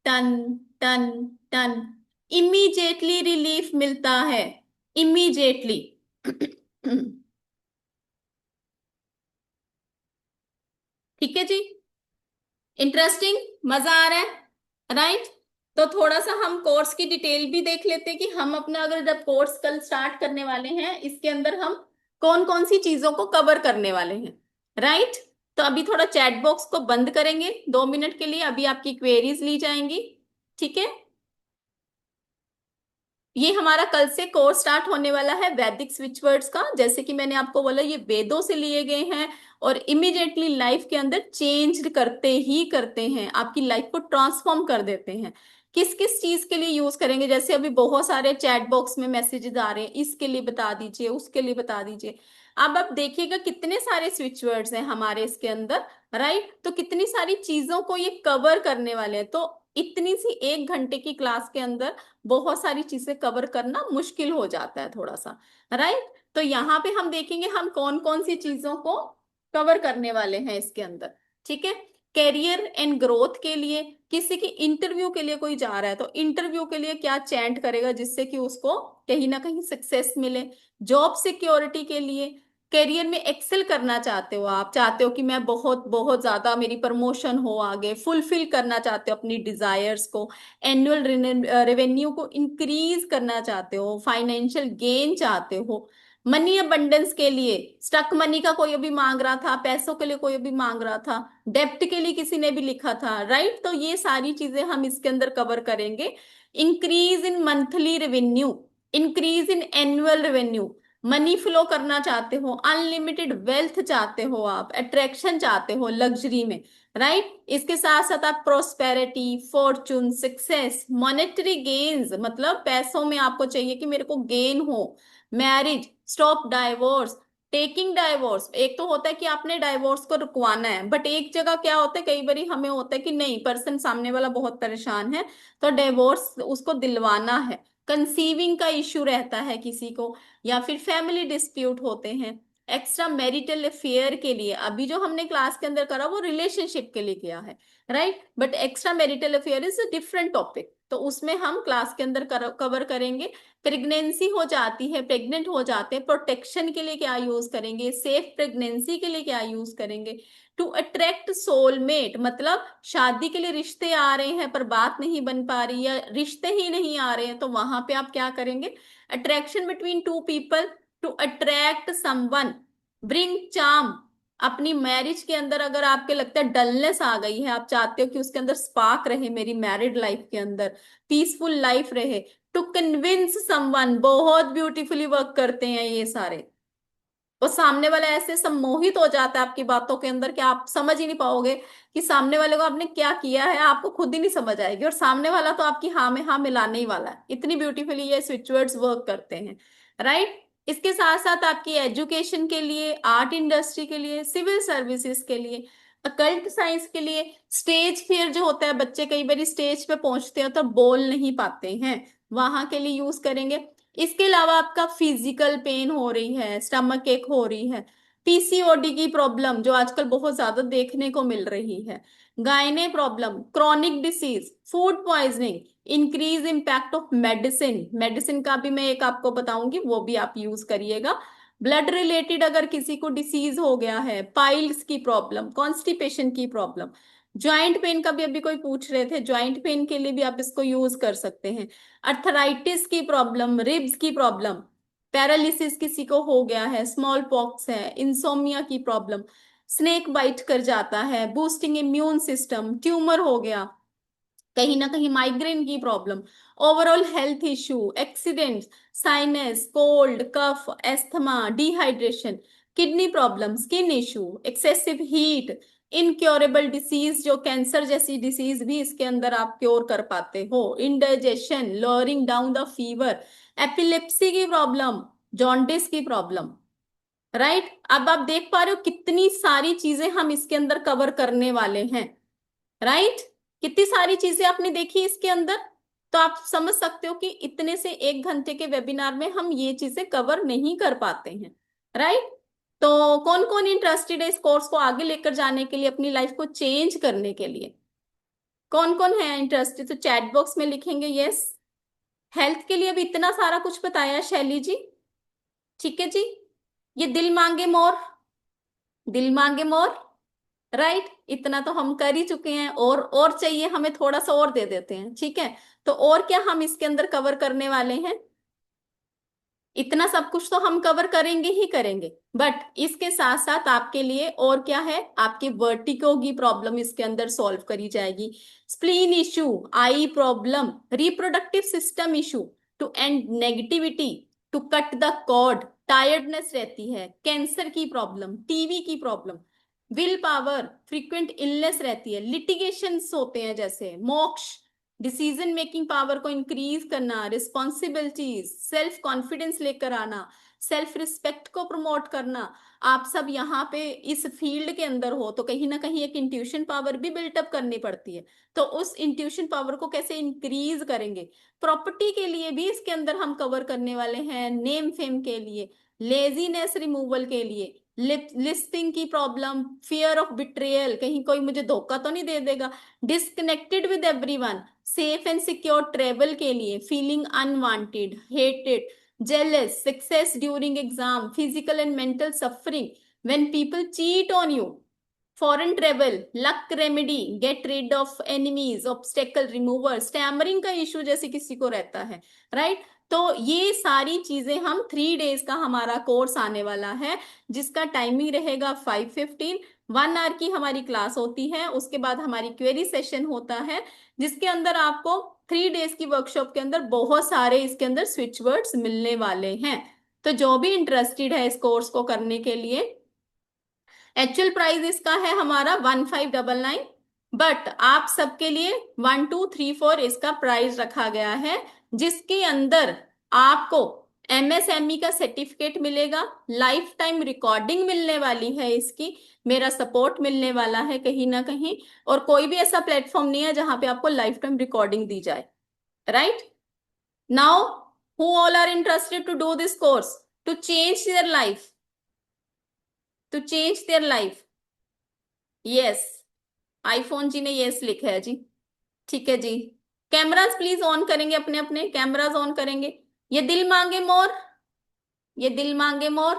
टन टन टन। इमीडिएटली रिलीफ मिलता है, इमीडिएटली। ठीक है जी, इंटरेस्टिंग, मजा आ रहा है, राइट। तो थोड़ा सा हम कोर्स की डिटेल भी देख लेते हैं कि हम अपना, अगर जब कोर्स कल स्टार्ट करने वाले हैं, इसके अंदर हम कौन कौन सी चीजों को कवर करने वाले हैं, राइट। तो अभी थोड़ा चैट बॉक्स को बंद करेंगे 2 मिनट के लिए, अभी आपकी क्वेरीज ली जाएंगी। ठीक है, ये हमारा कल से कोर्स स्टार्ट होने वाला है वैदिक स्विच वर्ड्स का। जैसे कि मैंने आपको बोला, ये वेदों से लिए गए हैं और इमिडिएटली लाइफ के अंदर चेंज करते ही करते हैं, आपकी लाइफ को ट्रांसफॉर्म कर देते हैं। किस किस चीज के लिए यूज करेंगे, जैसे अभी बहुत सारे चैट बॉक्स में मैसेजेस आ रहे हैं, इसके लिए बता दीजिए, उसके लिए बता दीजिए। अब आप देखिएगा कितने सारे स्विच वर्ड्स हैं हमारे इसके अंदर, राइट। तो कितनी सारी चीजों को ये कवर करने वाले हैं, तो इतनी सी 1 घंटे की क्लास के अंदर बहुत सारी चीजें कवर करना मुश्किल हो जाता है थोड़ा सा, राइट। तो यहाँ पे हम देखेंगे हम कौन कौन सी चीजों को कवर करने वाले हैं इसके अंदर। ठीक है, कैरियर एंड ग्रोथ के लिए, किसी की इंटरव्यू के लिए कोई जा रहा है तो इंटरव्यू के लिए क्या चैंट करेगा जिससे कि उसको कहीं ना कहीं सक्सेस मिले। जॉब सिक्योरिटी के लिए, करियर में एक्सेल करना चाहते हो, आप चाहते हो कि मैं बहुत बहुत ज्यादा मेरी प्रमोशन हो, आगे फुलफिल करना चाहते हो अपनी डिजायर्स को, एनुअल रेवेन्यू को इंक्रीज करना चाहते हो, फाइनेंशियल गेन चाहते हो। मनी अबंडेंस के लिए, स्टक मनी का कोई अभी मांग रहा था, पैसों के लिए कोई अभी मांग रहा था, डेप्ट के लिए किसी ने भी लिखा था, राइट। तो ये सारी चीजें हम इसके अंदर कवर करेंगे। Increase in monthly revenue, increase in annual revenue, money flow करना चाहते हो, अनलिमिटेड वेल्थ चाहते हो, आप अट्रैक्शन चाहते हो लग्जरी में, राइट। इसके साथ साथ आप prosperity, Fortune, success, monetary gains, मतलब पैसों में आपको चाहिए कि मेरे को गेन हो, marriage, stop divorce, taking divorce. एक तो होता है कि आपने डाइवोर्स को रुकवाना है, बट एक जगह क्या होता है, कई बार हमें होता है कि नहीं, पर्सन सामने वाला बहुत परेशान है तो डिवोर्स उसको दिलवाना है। कंसीविंग का इश्यू रहता है किसी को, या फिर फैमिली डिस्प्यूट होते हैं, एक्स्ट्रा मैरिटल अफेयर के लिए। अभी जो हमने क्लास के अंदर करा वो रिलेशनशिप के लिए किया है, right, but extra marital affair is a different topic, तो उसमें हम क्लास के अंदर कवर करेंगे। प्रेगनेंसी हो जाती है, प्रेग्नेंट हो जाते हैं, प्रोटेक्शन के लिए क्या यूज करेंगे, सेफ प्रेगनेंसी के लिए क्या यूज करेंगे, टू अट्रैक्ट सोलमेट, मतलब शादी के लिए रिश्ते आ रहे हैं पर बात नहीं बन पा रही, या रिश्ते ही नहीं आ रहे हैं, तो वहां पे आप क्या करेंगे, attraction between two people, to attract someone, bring charm. अपनी मैरिज के अंदर अगर आपके लगता है डलनेस आ गई है, आप चाहते हो कि उसके अंदर स्पार्क रहे, मेरी मैरिड लाइफ के अंदर पीसफुल लाइफ रहे, टू कन्विंस समवन, बहुत ब्यूटीफुली वर्क करते हैं ये सारे। वो सामने वाला ऐसे सम्मोहित हो जाता है आपकी बातों के अंदर कि आप समझ ही नहीं पाओगे कि सामने वाले को आपने क्या किया है, आपको खुद ही नहीं समझ आएगी, और सामने वाला तो आपकी हाँ में हाँ मिलाने ही वाला है। इतनी ब्यूटीफुली ये स्विच वर्ड्स वर्क करते हैं, राइट। इसके साथ साथ आपकी एजुकेशन के लिए, आर्ट इंडस्ट्री के लिए, सिविल सर्विसेज के लिए, अकल्ट साइंस के लिए, स्टेज फियर जो होता है, बच्चे कई बार स्टेज पे पहुंचते हैं तो बोल नहीं पाते हैं, वहां के लिए यूज करेंगे। इसके अलावा आपका फिजिकल पेन हो रही है, स्टमक एक हो रही है, पीसीओडी की प्रॉब्लम जो आजकल बहुत ज्यादा देखने को मिल रही है, गायने problem, chronic disease, food poisoning, increase impact of medicine, medicine का भी मैं एक आपको बताऊंगी, वो भी आप यूज करिएगा। ब्लड रिलेटेड अगर किसी को डिसीज हो गया है, पाइल्स की प्रॉब्लम, कॉन्स्टिपेशन की प्रॉब्लम, ज्वाइंट पेन का भी अभी कोई पूछ रहे थे, ज्वाइंट पेन के लिए भी आप इसको यूज कर सकते हैं। अर्थराइटिस की प्रॉब्लम, रिब्स की प्रॉब्लम, पैरालिसिस किसी को हो गया है, स्मॉल पॉक्स है, इंसोमिया की प्रॉब्लम, स्नेक बाइट कर जाता है, बूस्टिंग इम्यून सिस्टम, ट्यूमर हो गया, कहीं ना कहीं माइग्रेन की problem, overall health issue, accident, sinus, cold, cough, asthma, dehydration, kidney problem, skin issue, excessive heat, incurable disease जो कैंसर जैसी डिसीज भी इसके अंदर आप क्योर कर पाते हो, indigestion, lowering down the fever, epilepsy की प्रॉब्लम, जॉन्डिस की प्रॉब्लम, राइट। अब आप देख पा रहे हो कितनी सारी चीजें हम इसके अंदर कवर करने वाले हैं, राइट। कितनी सारी चीजें आपने देखी इसके अंदर, तो आप समझ सकते हो कि इतने से 1 घंटे के वेबिनार में हम ये चीजें कवर नहीं कर पाते हैं, राइट। तो कौन कौन इंटरेस्टेड है इस कोर्स को आगे लेकर जाने के लिए, अपनी लाइफ को चेंज करने के लिए, कौन कौन है इंटरेस्टेड, तो चैट बॉक्स में लिखेंगे यस। हेल्थ के लिए अभी इतना सारा कुछ बताया शैली जी, ठीक है जी। ये दिल मांगे मोर, दिल मांगे मोर, राइट, इतना तो हम कर ही चुके हैं, और चाहिए हमें, थोड़ा सा और दे देते हैं, ठीक है। तो और क्या हम इसके अंदर कवर करने वाले हैं, इतना सब कुछ तो हम कवर करेंगे ही करेंगे, बट इसके साथ साथ आपके लिए और क्या है, आपकी वर्टिगो की प्रॉब्लम इसके अंदर सॉल्व करी जाएगी, spleen issue, eye problem, reproductive system issue, to end negativity, to cut the cord, tiredness रहती है, कैंसर की प्रॉब्लम, टीवी की problem, will power, frequent illness रहती है, लिटिगेशंस होते हैं जैसे मोक्ष, डिसीजन मेकिंग पावर को इंक्रीज करना, रिस्पॉन्सिबिलिटीज, सेल्फ कॉन्फिडेंस लेकर आना, सेल्फ रिस्पेक्ट को प्रमोट करना। आप सब यहाँ पे इस फील्ड के अंदर हो तो कहीं ना कहीं एक इंट्यूशन पावर भी बिल्टअप करनी पड़ती है, तो उस इंट्यूशन पावर को कैसे इंक्रीज करेंगे, प्रॉपर्टी के लिए भी इसके अंदर हम कवर करने वाले हैं, नेम फेम के लिए, लेजीनेस रिमूवल के लिए, लिस्टिंग की प्रॉब्लम, फियर ऑफ बिट्रेयल, कहीं कोई मुझे धोखा तो नहीं दे देगा, disconnected with everyone, safe and secure travel के लिए, feeling unwanted, hated, jealous, success during exam, physical and mental suffering when people cheat on you, foreign travel, luck remedy, get rid of enemies, obstacle remover, stammering का issue जैसे किसी को रहता है, right. तो ये सारी चीजें हम 3 डेज का हमारा कोर्स आने वाला है, जिसका टाइमिंग रहेगा 5:15, 1 आवर की हमारी क्लास होती है, उसके बाद हमारी क्वेरी सेशन होता है, जिसके अंदर आपको 3 डेज की वर्कशॉप के अंदर बहुत सारे इसके अंदर स्विच वर्ड्स मिलने वाले हैं। तो जो भी इंटरेस्टेड है इस कोर्स को करने के लिए, एक्चुअल प्राइस इसका है हमारा 1599, बट आप सबके लिए 1234 इसका प्राइस रखा गया है, जिसके अंदर आपको एमएसएमई का सर्टिफिकेट मिलेगा, लाइफ टाइम रिकॉर्डिंग मिलने वाली है इसकी, मेरा सपोर्ट मिलने वाला है कहीं ना कहीं, और कोई भी ऐसा प्लेटफॉर्म नहीं है जहां पे आपको लाइफ टाइम रिकॉर्डिंग दी जाए। Right now, who all are interested to do this course, to change their life, to change their life? Yes, iPhone ji ने यस लिखा है जी। ठीक है जी, कैमरास प्लीज ऑन करेंगे, अपने अपने कैमरास ऑन करेंगे। ये दिल मांगे मोर, ये दिल मांगे मोर,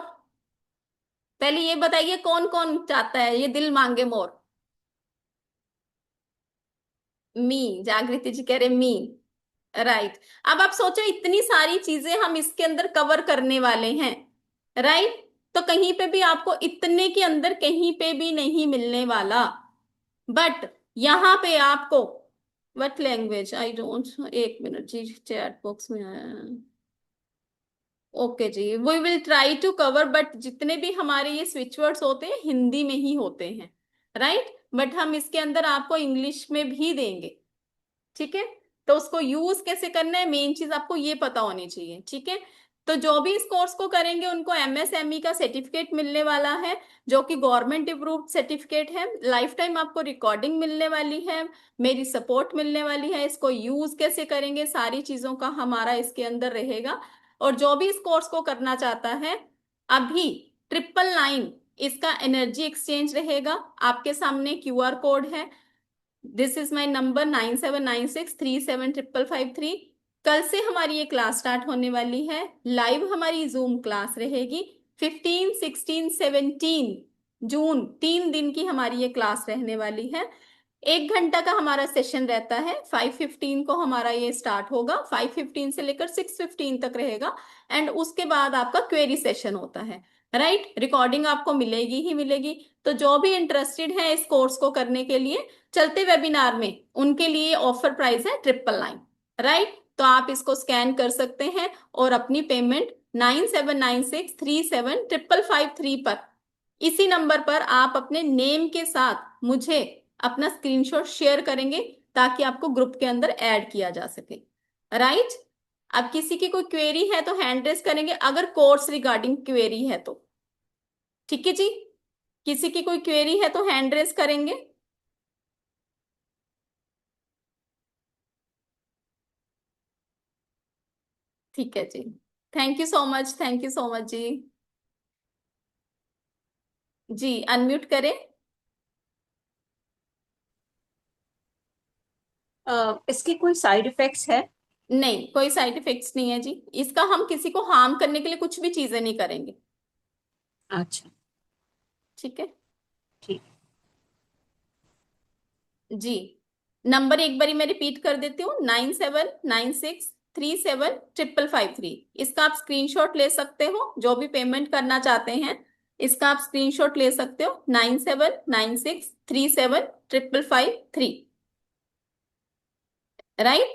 पहले ये बताइए कौन कौन चाहता है ये दिल मांगे मोर? मी, जागृति जी कह रहे मी। राइट, अब आप सोचो इतनी सारी चीजें हम इसके अंदर कवर करने वाले हैं। राइट, तो कहीं पे भी आपको इतने के अंदर कहीं पे भी नहीं मिलने वाला, बट यहाँ पे आपको वट लैंग्वेज, आई डोंट, एक मिनट जी, चैट बॉक्स में आया। ओके जी, we will try to cover, but जितने भी हमारे ये स्विच वर्ड्स होते हैं हिंदी में ही होते हैं। राइट, बट हम इसके अंदर आपको इंग्लिश में भी देंगे। ठीक है, तो उसको यूज कैसे करना है, मेन चीज आपको ये पता होनी चाहिए। ठीक है, तो जो भी इस कोर्स को करेंगे उनको एमएसएमई का सर्टिफिकेट मिलने वाला है, जो कि गवर्नमेंट अप्रूव्ड सर्टिफिकेट है, लाइफ टाइम आपको रिकॉर्डिंग मिलने वाली है, मेरी सपोर्ट मिलने वाली है। इसको यूज कैसे करेंगे, सारी चीजों का हमारा इसके अंदर रहेगा। और जो भी इस कोर्स को करना चाहता है, अभी 999 इसका एनर्जी एक्सचेंज रहेगा। आपके सामने क्यूआर कोड है, दिस इज माई नंबर 9796375553। कल से हमारी ये क्लास स्टार्ट होने वाली है, लाइव हमारी जूम क्लास रहेगी। 15, 16, 17 जून, 3 दिन की हमारी ये क्लास रहने वाली है। 1 घंटा का हमारा सेशन रहता है। 5:15 को हमारा ये स्टार्ट होगा, 5:15 से लेकर 6:15 तक रहेगा, एंड उसके बाद आपका क्वेरी सेशन होता है। राइट, रिकॉर्डिंग आपको मिलेगी ही मिलेगी। तो जो भी इंटरेस्टेड है इस कोर्स को करने के लिए चलते वेबिनार में, उनके लिए ऑफर प्राइस है 999। राइट, तो आप इसको स्कैन कर सकते हैं और अपनी पेमेंट 9796375553 पर, इसी नंबर पर आप अपने नेम के साथ मुझे अपना स्क्रीनशॉट शेयर करेंगे, ताकि आपको ग्रुप के अंदर ऐड किया जा सके। राइट, अब किसी की कोई क्वेरी है तो हैंड रेस करेंगे, अगर कोर्स रिगार्डिंग क्वेरी है तो। ठीक है जी, किसी की कोई क्वेरी है तो हैंड रेस करेंगे। ठीक है जी, thank you so much, thank you so much जी। जी अनम्यूट करें। इसके कोई साइड इफेक्ट्स है? नहीं, कोई साइड इफेक्ट्स नहीं है जी, इसका हम किसी को हार्म करने के लिए कुछ भी चीजें नहीं करेंगे। अच्छा, ठीक है ठीक। जी, नंबर एक बारी मैं रिपीट कर देती हूँ, 9796375553। इसका आप स्क्रीनशॉट ले सकते हो, जो भी पेमेंट करना चाहते हैं इसका आप स्क्रीनशॉट ले सकते हो, 9796375553। राइट,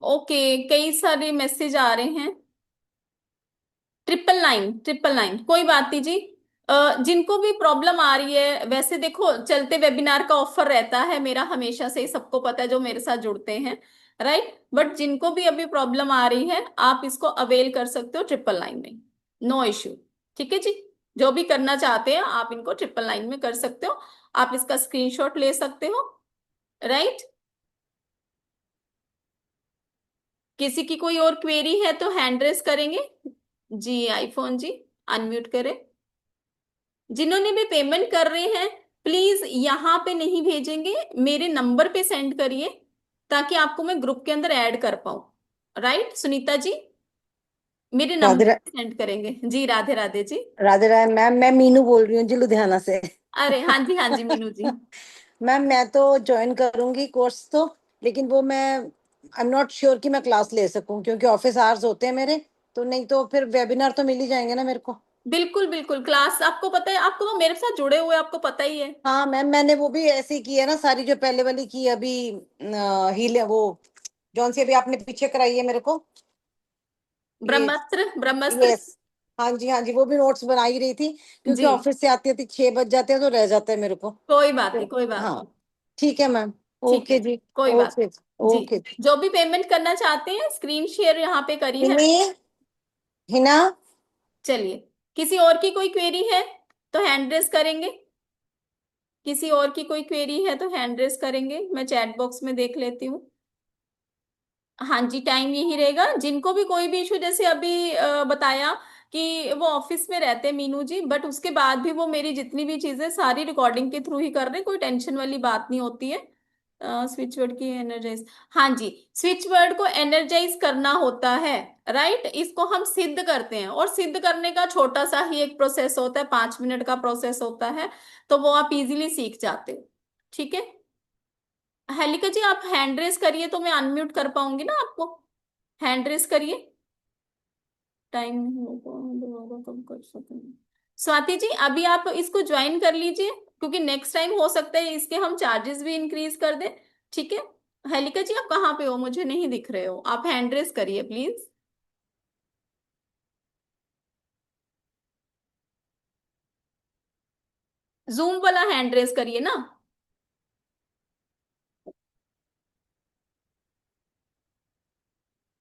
ओके, कई सारे मैसेज आ रहे हैं। 999 कोई बात नहीं जी। जिनको भी प्रॉब्लम आ रही है, वैसे देखो चलते वेबिनार का ऑफर रहता है मेरा हमेशा से ही, सबको पता है जो मेरे साथ जुड़ते हैं। राइट, बट जिनको भी अभी प्रॉब्लम आ रही है आप इसको अवेल कर सकते हो 999 में, नो इश्यू। ठीक है जी, जो भी करना चाहते हैं आप इनको 999 में कर सकते हो, आप इसका स्क्रीनशॉट ले सकते हो। राइट, किसी की कोई और क्वेरी है तो हैंड रेस करेंगे। जी आईफोन जी, अनम्यूट करें। जिन्होंने भी पेमेंट कर रहे हैं प्लीज यहाँ पे नहीं भेजेंगे, मेरे नंबर पे सेंड करिए, ताकि आपको मैं ग्रुप के अंदर ऐड कर पाऊं। राइट सुनीता जी, मेरे राधे नंबर पे सेंड करेंगे जी। राधे राधे जी। राधे राधे मैम, मैं मीनू बोल रही हूँ जी, लुधियाना से। अरे हाँ जी मीनू जी। मैम मैं तो ज्वाइन करूंगी कोर्स तो, लेकिन वो मैं आई एम नॉट श्योर कि मैं क्लास ले सकूं, क्योंकि ऑफिस आवर्स होते हैं मेरे, तो नहीं तो फिर वेबिनार तो मिल ही जाएंगे ना मेरे को। बिल्कुल बिल्कुल, क्लास आपको पता है, आपको तो मेरे साथ जुड़े हुए आपको पता ही है। हाँ मैम, मैंने वो भी ऐसे ही की है ना सारी, जो पहले वाली की अभी हील वो जौन सी अभी आपने पीछे कराई है मेरे को, ये। ब्रह्मास्त्र, ब्रह्मास्त्र। यस। हाँ जी हाँ जी, वो भी नोट्स बना ही रही थी, क्योंकि जी, ऑफिस से आती आती 6 बज जाते हैं तो रह जाता है मेरे को। कोई बात नहीं, तो कोई बात नहीं। हाँ, ठीक है मैम। ठीक है, ओके जी। कोई बात ओके। नहीं। जी, ओके। जो भी पेमेंट करना चाहते हैं स्क्रीन शेयर यहाँ पे करी है। हिनी, हिना। चलिए, किसी और की कोई क्वेरी है तो हैंड रेस करेंगे। किसी और की कोई क्वेरी है तो हैंड रेस करेंगे, मैं चैट बॉक्स में देख लेती हूँ। हाँ जी, टाइम यही रहेगा। जिनको भी कोई भी इशू, जैसे अभी बताया कि वो ऑफिस में रहते हैं मीनू जी, बट उसके बाद भी वो मेरी जितनी भी चीजें सारी रिकॉर्डिंग के थ्रू ही कर रहे हैं, कोई टेंशन वाली बात नहीं होती है। स्विच वर्ड की एनर्जाइज, हाँ जी, स्विच वर्ड को एनर्जाइज करना होता है, राइट। इसको हम सिद्ध करते हैं, और सिद्ध करने का छोटा सा ही एक प्रोसेस होता है, 5 मिनट का प्रोसेस होता है, तो वो आप इजीली सीख जाते हो। ठीक है, हेलिका जी आप हैंड रेस करिए तो मैं अनम्यूट कर पाऊंगी ना आपको। हैंड रेस करिए, टाइम नहीं होगा दोबारा कब कर सकेंगे। स्वाति जी अभी आप इसको ज्वाइन कर लीजिए, क्योंकि नेक्स्ट टाइम हो सकता है इसके हम चार्जेस भी इंक्रीज कर दें। ठीक है, हेलिका जी आप कहाँ पे हो, मुझे नहीं दिख रहे हो, आप हैंड रेस करिए प्लीज। जूम वाला हैंड रेस करिए ना।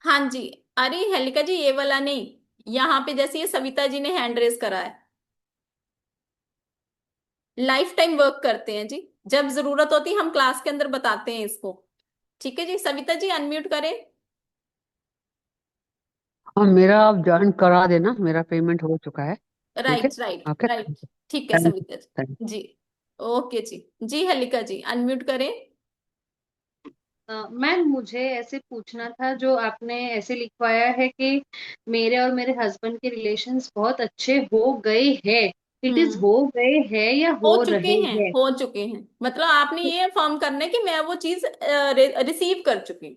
हाँ जी, अरे हेलिका जी ये वाला नहीं, यहाँ पे जैसे ये सविता जी ने हैंड रेस करा है, लाइफ टाइम वर्क करते हैं जी। जब जरूरत होती है हम क्लास के अंदर बताते हैं इसको। ठीक है जी, सविता जी अनम्यूट करें। हाँ, मेरा आप ज्वाइन करा देना, मेरा पेमेंट हो चुका है। ठीक है। Right right okay. राइट, ठीक है थैंक सविता थैंक जी। जी, ओके जी। जी हलिका जी अनम्यूट करें। मैम मुझे ऐसे पूछना था, जो आपने ऐसे लिखवाया है कि मेरे और मेरे हस्बैंड के रिलेशंस बहुत अच्छे हो गए हैं, इट इज हम्म, हो गए हैं या हो हो चुके रहे हैं, हैं? हो चुके हैं, मतलब आपने ये फॉर्म करना है कि मैं वो चीज रिसीव कर चुकी हूँ।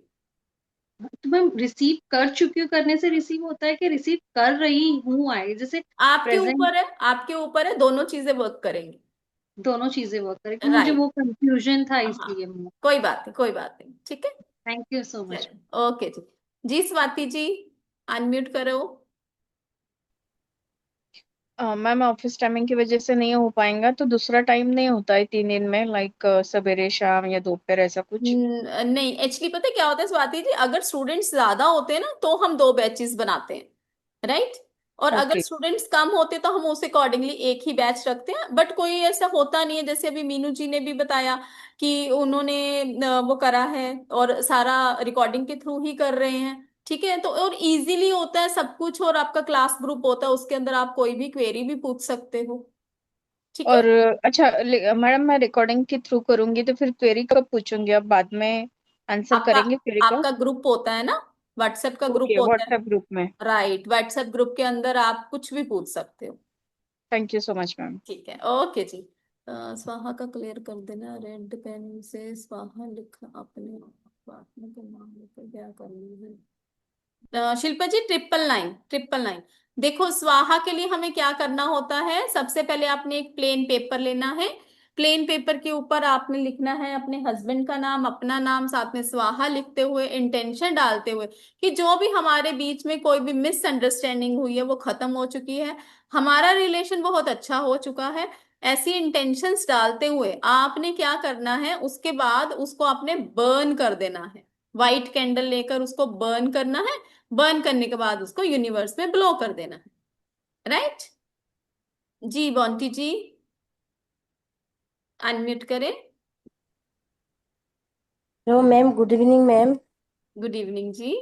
तो मैम रिसीव कर चुकी हूँ, करने से रिसीव होता है कि रिसीव कर रही हूँ आए, जैसे आपके प्रेजेंट? ऊपर है, आपके ऊपर है, दोनों चीजें वर्क करेंगी। दोनों चीजें वर्क करें, कि मुझे राइट, वो कंफ्यूजन था हाँ, इसलिए मैम। कोई बात नहीं, कोई बात नहीं, ठीक है। Thank you so much. चलिए, ओके जी। जी स्वाति जी अनम्यूट करो। मैम ऑफिस टाइमिंग की वजह से नहीं हो पाएगा, तो दूसरा टाइम नहीं होता है 3 दिन में, लाइक सवेरे शाम या दोपहर ऐसा कुछ? नहीं, एक्चुअली पता है क्या होता है स्वाति जी, अगर स्टूडेंट्स ज्यादा होते हैं ना तो हम 2 बैचेस बनाते हैं, राइट। और अगर ओके। स्टूडेंट्स कम होते तो हम उस अकॉर्डिंगली एक ही बैच रखते हैं, बट कोई ऐसा होता नहीं है, जैसे अभी मीनू जी ने भी बताया कि उन्होंने वो करा है और सारा रिकॉर्डिंग के थ्रू ही कर रहे हैं। ठीक है, तो और इजीली होता है सब कुछ, और आपका क्लास ग्रुप होता है, उसके अंदर आप कोई भी क्वेरी भी पूछ सकते हो। ठीक है, और अच्छा मैडम, मैं रिकॉर्डिंग के थ्रू करूंगी तो फिर क्वेरी कब पूछूंगी, आप बाद में आंसर आपका करेंगे क्वेरी का? आपका ग्रुप होता है ना, व्हाट्सएप का ग्रुप ओके, होता है। व्हाट्सएप ग्रुप में। राइट, व्हाट्सएप ग्रुप के अंदर आप कुछ भी पूछ सकते हो। Thank you so much ma'am. ठीक है, ओके जी। स्वाहा का क्लियर कर देना, रेड पेन से स्वाहा लिखा अपने पार्टनर के नाम लेकर क्या करनी है। शिल्पा जी 999, 999। देखो स्वाहा के लिए हमें क्या करना होता है, सबसे पहले आपने एक प्लेन पेपर लेना है। प्लेन पेपर के ऊपर आपने लिखना है अपने हस्बैंड का नाम, अपना नाम, साथ में स्वाहा लिखते हुए, इंटेंशन डालते हुए कि जो भी हमारे बीच में कोई भी मिसअंडरस्टैंडिंग हुई है वो खत्म हो चुकी है, हमारा रिलेशन बहुत अच्छा हो चुका है। ऐसी इंटेंशंस डालते हुए आपने क्या करना है, उसके बाद उसको आपने बर्न कर देना है। व्हाइट कैंडल लेकर उसको बर्न करना है। बर्न करने के बाद उसको यूनिवर्स में ब्लो कर देना है, राइट। जी बॉन्टी जी अनम्यूट करें। Hello ma'am, good evening ma'am. Good evening जी।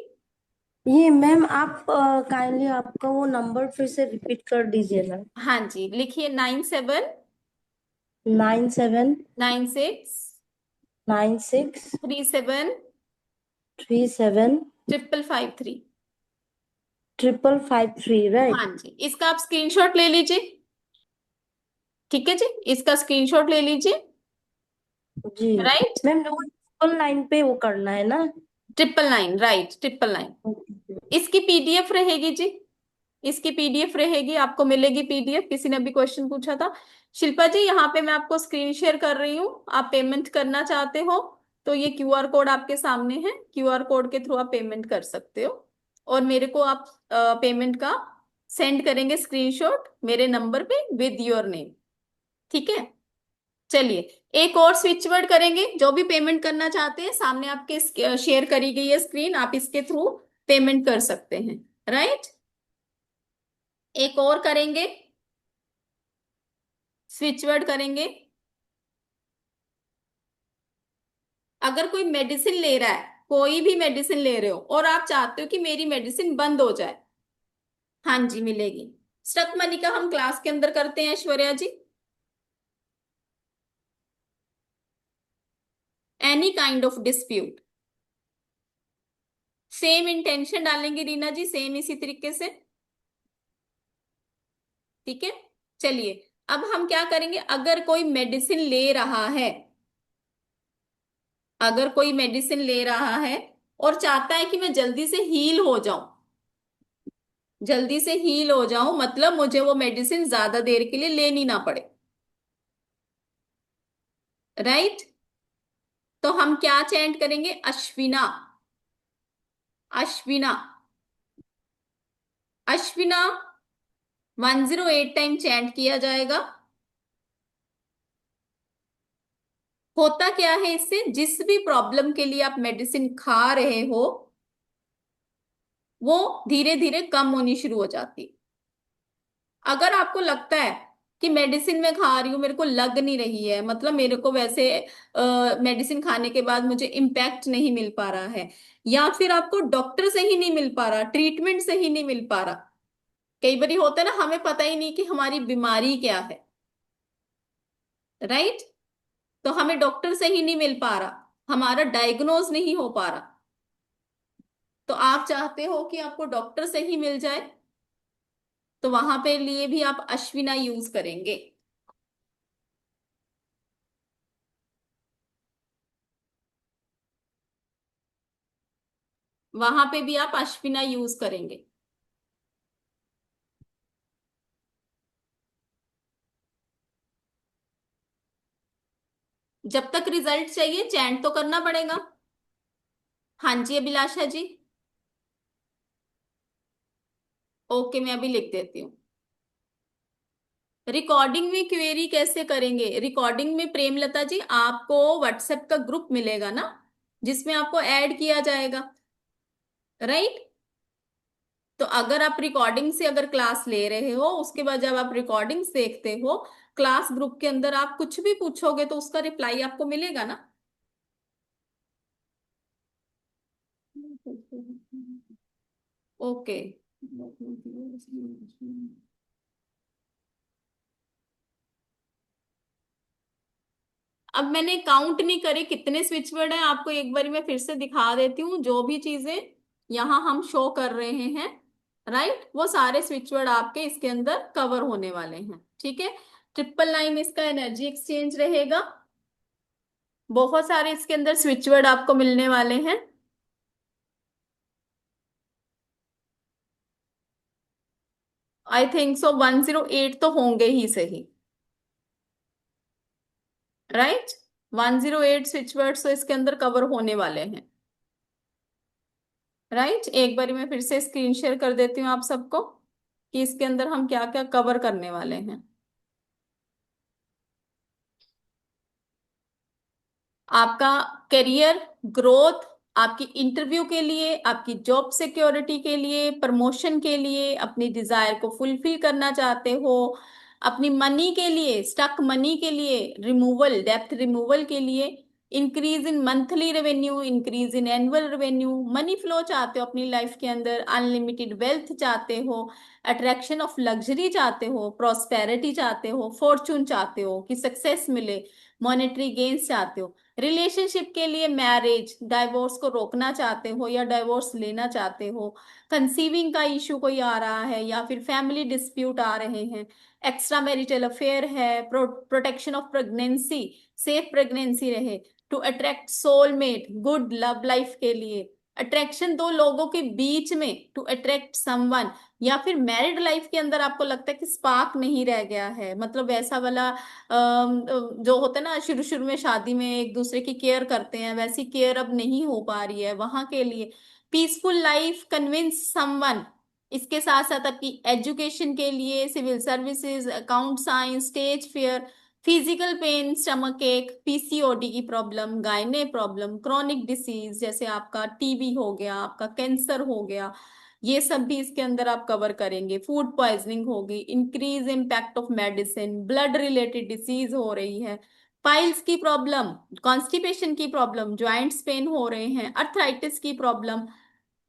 ये मैम आप काइंडली आपका वो नंबर फिर से रिपीट कर दीजिएगा। हाँ जी, लिखिए 97 97 96 96 37 37 555 3। 5553, हाँ राइट? जी, इसका आप स्क्रीनशॉट ले लीजिए। ठीक है जी, इसका स्क्रीनशॉट ले लीजिए। जी राइट, मैम, वो ट्रिपल लाइन पे वो करना है ना? 999, राइट, 999। ओके। इसकी पीडीएफ रहेगी जी, इसकी पीडीएफ रहेगी, आपको मिलेगी पीडीएफ। किसी ने भी क्वेश्चन पूछा था। शिल्पा जी, यहाँ पे मैं आपको स्क्रीन शेयर कर रही हूँ। आप पेमेंट करना चाहते हो तो ये क्यूआर कोड आपके सामने है, क्यूआर कोड के थ्रू आप पेमेंट कर सकते हो। और मेरे को आप पेमेंट का सेंड करेंगे स्क्रीनशॉट मेरे नंबर पे विद योर नेम, ठीक है। चलिए, एक और स्विच वर्ड करेंगे। जो भी पेमेंट करना चाहते हैं, सामने आपके शेयर करी गई है स्क्रीन, आप इसके थ्रू पेमेंट कर सकते हैं, राइट। एक और करेंगे, स्विच वर्ड करेंगे। अगर कोई मेडिसिन ले रहा है, कोई भी मेडिसिन ले रहे हो और आप चाहते हो कि मेरी मेडिसिन बंद हो जाए, हाँ जी मिलेगी। स्टक मनी का हम क्लास के अंदर करते हैं Aishwarya ji. Any kind of dispute, same intention डालेंगे रीना जी, सेम इसी तरीके से, ठीक है। चलिए, अब हम क्या करेंगे, अगर कोई मेडिसिन ले रहा है, अगर कोई मेडिसिन ले रहा है और चाहता है कि मैं जल्दी से हील हो जाऊं, जल्दी से हील हो जाऊं मतलब मुझे वो मेडिसिन ज्यादा देर के लिए लेनी ना पड़े, राइट। तो हम क्या चैंट करेंगे, अश्विना, अश्विना, अश्विना 108 टाइम चैंट किया जाएगा। होता क्या है इससे, जिस भी प्रॉब्लम के लिए आप मेडिसिन खा रहे हो वो धीरे धीरे कम होनी शुरू हो जाती। अगर आपको लगता है कि मेडिसिन मैं खा रही हूँ मेरे को लग नहीं रही है, मतलब मेरे को वैसे मेडिसिन खाने के बाद मुझे इम्पैक्ट नहीं मिल पा रहा है, या फिर आपको डॉक्टर से ही नहीं मिल पा रहा, ट्रीटमेंट से ही नहीं मिल पा रहा। कई बार होता है ना, हमें पता ही नहीं कि हमारी बीमारी क्या है, राइट। तो हमें डॉक्टर से ही नहीं मिल पा रहा, हमारा डायग्नोज नहीं हो पा रहा, तो आप चाहते हो कि आपको डॉक्टर से ही मिल जाए, तो वहां पे लिए भी आप अश्विना यूज करेंगे। वहां पे भी आप अश्विना यूज करेंगे। जब तक रिजल्ट चाहिए चैंट तो करना पड़ेगा। हाँ जी अभिलाषा जी, ओके मैं अभी लिख देती हूँ। रिकॉर्डिंग में क्वेरी कैसे करेंगे, रिकॉर्डिंग में प्रेमलता जी आपको व्हाट्सएप का ग्रुप मिलेगा ना, जिसमें आपको ऐड किया जाएगा, राइट। तो अगर आप रिकॉर्डिंग से अगर क्लास ले रहे हो, उसके बाद जब आप रिकॉर्डिंग्स देखते हो, क्लास ग्रुप के अंदर आप कुछ भी पूछोगे तो उसका रिप्लाई आपको मिलेगा ना। ओके, अब मैंने काउंट नहीं करे कितने स्विच वर्ड हैं, आपको एक बार मैं फिर से दिखा देती हूँ। जो भी चीजें यहाँ हम शो कर रहे हैं, राइट, वो सारे स्विच वर्ड आपके इसके अंदर कवर होने वाले हैं, ठीक है। 999 इसका एनर्जी एक्सचेंज रहेगा। बहुत सारे इसके अंदर स्विच वर्ड आपको मिलने वाले हैं। आई थिंक सो 108 तो होंगे ही सही, राइट। 108 स्विच वर्ड तो इसके अंदर कवर होने वाले हैं, राइट। एक बार मैं फिर से स्क्रीन शेयर कर देती हूँ आप सबको कि इसके अंदर हम क्या क्या कवर करने वाले हैं। आपका करियर ग्रोथ, आपकी इंटरव्यू के लिए, आपकी जॉब सिक्योरिटी के लिए, प्रमोशन के लिए, अपनी डिजायर को फुलफिल करना चाहते हो, अपनी मनी के लिए, स्टक मनी के लिए, रिमूवल, डेप्थ रिमूवल के लिए, increase in monthly revenue, increase in annual revenue, money flow चाहते हो अपनी लाइफ के अंदर, अनलिमिटेड वेल्थ चाहते हो, अट्रैक्शन ऑफ लग्जरी चाहते हो, प्रॉस्पेरिटी चाहते हो, फॉर्चून चाहते हो कि सक्सेस मिले, मॉनेटरी गेन्स चाहते हो, रिलेशनशिप के लिए मैरिज, डाइवोर्स को रोकना चाहते हो या डाइवोर्स लेना चाहते हो, कंसीविंग का इशू कोई आ रहा है या फिर फैमिली डिस्प्यूट आ रहे हैं, एक्स्ट्रा मैरिटल अफेयर है, protection of pregnancy, safe pregnancy रहे, to attract soulmate, good love life के लिए, अट्रैक्शन दो लोगों के बीच में, टू अट्रैक्ट समवन, या फिर मैरिड लाइफ के अंदर आपको लगता है कि स्पार्क नहीं रह गया है, मतलब वैसा वाला जो होता है ना शुरू शुरू में शादी में एक दूसरे की केयर करते हैं, वैसी केयर अब नहीं हो पा रही है, वहां के लिए पीसफुल लाइफ, कन्विंस समवन। इसके साथ साथ आपकी एजुकेशन के लिए civil services, account science, stage fear, physical pain, stomach ache, PCOD की problem, gynae problem, chronic disease जैसे आपका टीबी हो गया, आपका कैंसर हो गया, ये सब भी इसके अंदर आप कवर करेंगे। फूड पॉइजनिंग होगी, increase impact of medicine, blood related disease हो रही है, पाइल्स की प्रॉब्लम, कॉन्स्टिपेशन की प्रॉब्लम, जॉइंट्स पेन हो रहे हैं, अर्थराइटिस की प्रॉब्लम,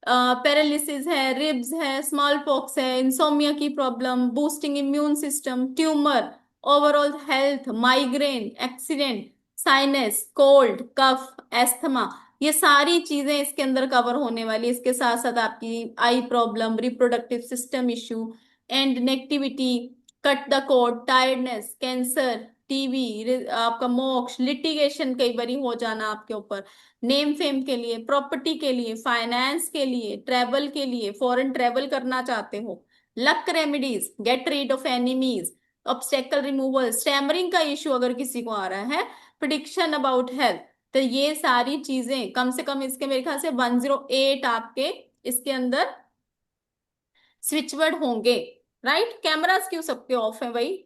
पैरालिसिस है, रिब्स है, स्मॉल पॉक्स है, इंसोमिया की problem, boosting immune system, tumour, overall health, migraine, accident, sinus, cold, cough, asthma, ये सारी चीजें इसके अंदर कवर होने वाली है। इसके साथ साथ आपकी eye problem, reproductive system issue, and negativity, cut the cord, tiredness, cancer, TB, आपका मोक्ष, लिटिगेशन कई बारी हो जाना आपके ऊपर, नेम फेम के लिए, प्रॉपर्टी के लिए, फाइनेंस के लिए, ट्रेवल के लिए, फॉरेन ट्रेवल करना चाहते हो, luck remedies, get rid of enemies, obstacle removal, stammering का इश्यू अगर किसी को आ रहा है, प्रिडिक्शन अबाउट हेल्थ, तो ये सारी चीजें कम से कम इसके मेरे ख्याल से 108 आपके इसके अंदर स्विचवर्ड होंगे। राइट, कैमरास क्यों सबके ऑफ है भाई?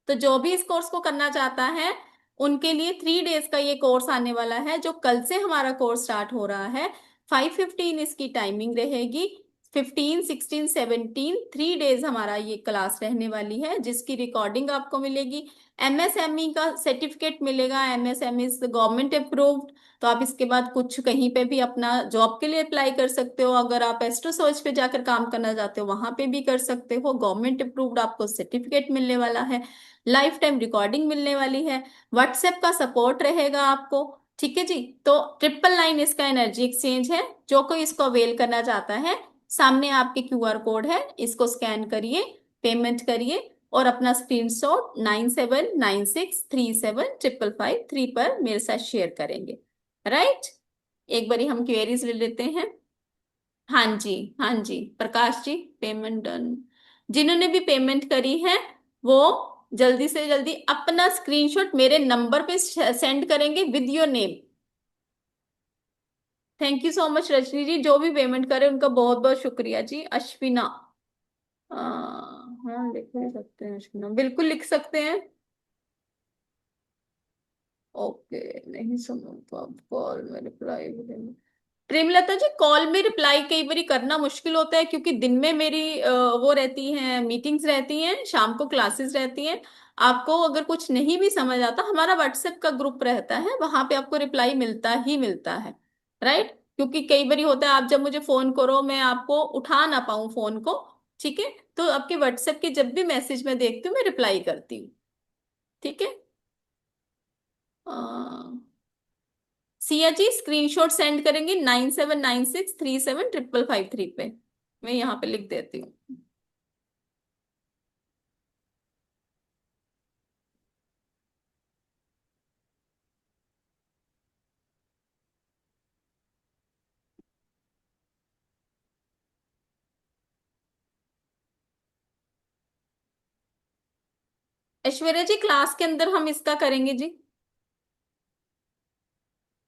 तो जो भी इस कोर्स को करना चाहता है उनके लिए 3 डेज का ये कोर्स आने वाला है, जो कल से हमारा कोर्स स्टार्ट हो रहा है। 5:15 इसकी टाइमिंग रहेगी, 15, 16, 17 3 डेज हमारा ये क्लास रहने वाली है, जिसकी रिकॉर्डिंग आपको मिलेगी। एमएसएमई का सर्टिफिकेट मिलेगा, एमएसएमई गवर्नमेंट अप्रूव्ड, तो आप इसके बाद कुछ कहीं पे भी अपना जॉब के लिए अप्लाई कर सकते हो, अगर आप एस्ट्रो सर्च पे जाकर काम करना चाहते हो वहां पे भी कर सकते हो, गवर्नमेंट अप्रूव्ड आपको सर्टिफिकेट मिलने वाला है, लाइफ टाइम रिकॉर्डिंग मिलने वाली है, व्हाट्सएप का सपोर्ट रहेगा आपको। ठीक है जी, तो 999 इसका एनर्जी एक्सचेंज है, जो कोई इसको अवेल करना चाहता है सामने आपके क्यूआर कोड है, इसको स्कैन करिए, पेमेंट करिए और अपना स्क्रीनशॉट 9796375553 पर मेरे साथ शेयर करेंगे। राइट, एक बारी हम क्वेरीज ले लेते हैं। हाँ जी, हाँ जी प्रकाश जी, पेमेंट डन। जिन्होंने भी पेमेंट करी है वो जल्दी से जल्दी अपना स्क्रीनशॉट मेरे नंबर पे सेंड करेंगे with your name. Thank you so much Rajni ji, जो भी पेमेंट करे उनका बहुत बहुत शुक्रिया जी। अश्विना, हाँ लिख नहीं सकते हैं अश्विना, बिल्कुल लिख सकते हैं। ओके, नहीं सुनो तो आप कॉल में रिप्लाई भी। प्रेमलता जी, कॉल में रिप्लाई कई बार करना मुश्किल होता है, क्योंकि दिन में मेरी वो रहती हैं, मीटिंग्स रहती हैं, शाम को क्लासेस रहती हैं। आपको अगर कुछ नहीं भी समझ आता, हमारा व्हाट्सएप का ग्रुप रहता है, वहां पे आपको रिप्लाई मिलता ही मिलता है। राइट, क्योंकि कई बार होता है आप जब मुझे फोन करो मैं आपको उठा ना पाऊं फोन को, ठीक है, तो आपके व्हाट्सएप के जब भी मैसेज मैं देखती हूँ मैं रिप्लाई करती हूँ। ठीक है, सिया जी स्क्रीनशॉट सेंड करेंगे 9796375553 पे, मैं यहाँ पे लिख देती हूँ। ऐश्वर्या जी, क्लास के अंदर हम इसका करेंगे जी,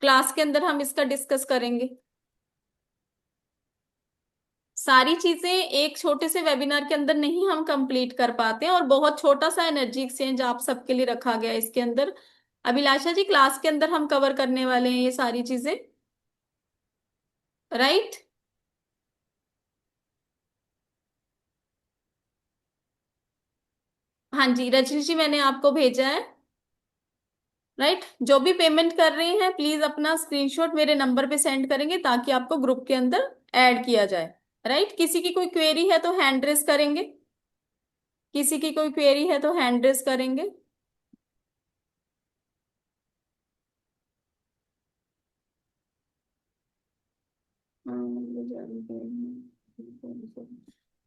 क्लास के अंदर हम इसका डिस्कस करेंगे। सारी चीजें एक छोटे से वेबिनार के अंदर नहीं हम कंप्लीट कर पाते हैं, और बहुत छोटा सा एनर्जी एक्सचेंज आप सबके लिए रखा गया है इसके अंदर। अभिलाषा जी, क्लास के अंदर हम कवर करने वाले हैं ये सारी चीजें। राइट, हाँ जी रजनी जी, मैंने आपको भेजा है। राइट, जो भी पेमेंट कर रहे हैं प्लीज अपना स्क्रीनशॉट मेरे नंबर पे सेंड करेंगे, ताकि आपको ग्रुप के अंदर ऐड किया जाए। राइट, किसी की कोई क्वेरी है तो हैंड रेस करेंगे, किसी की कोई क्वेरी है तो हैंड रेस करेंगे।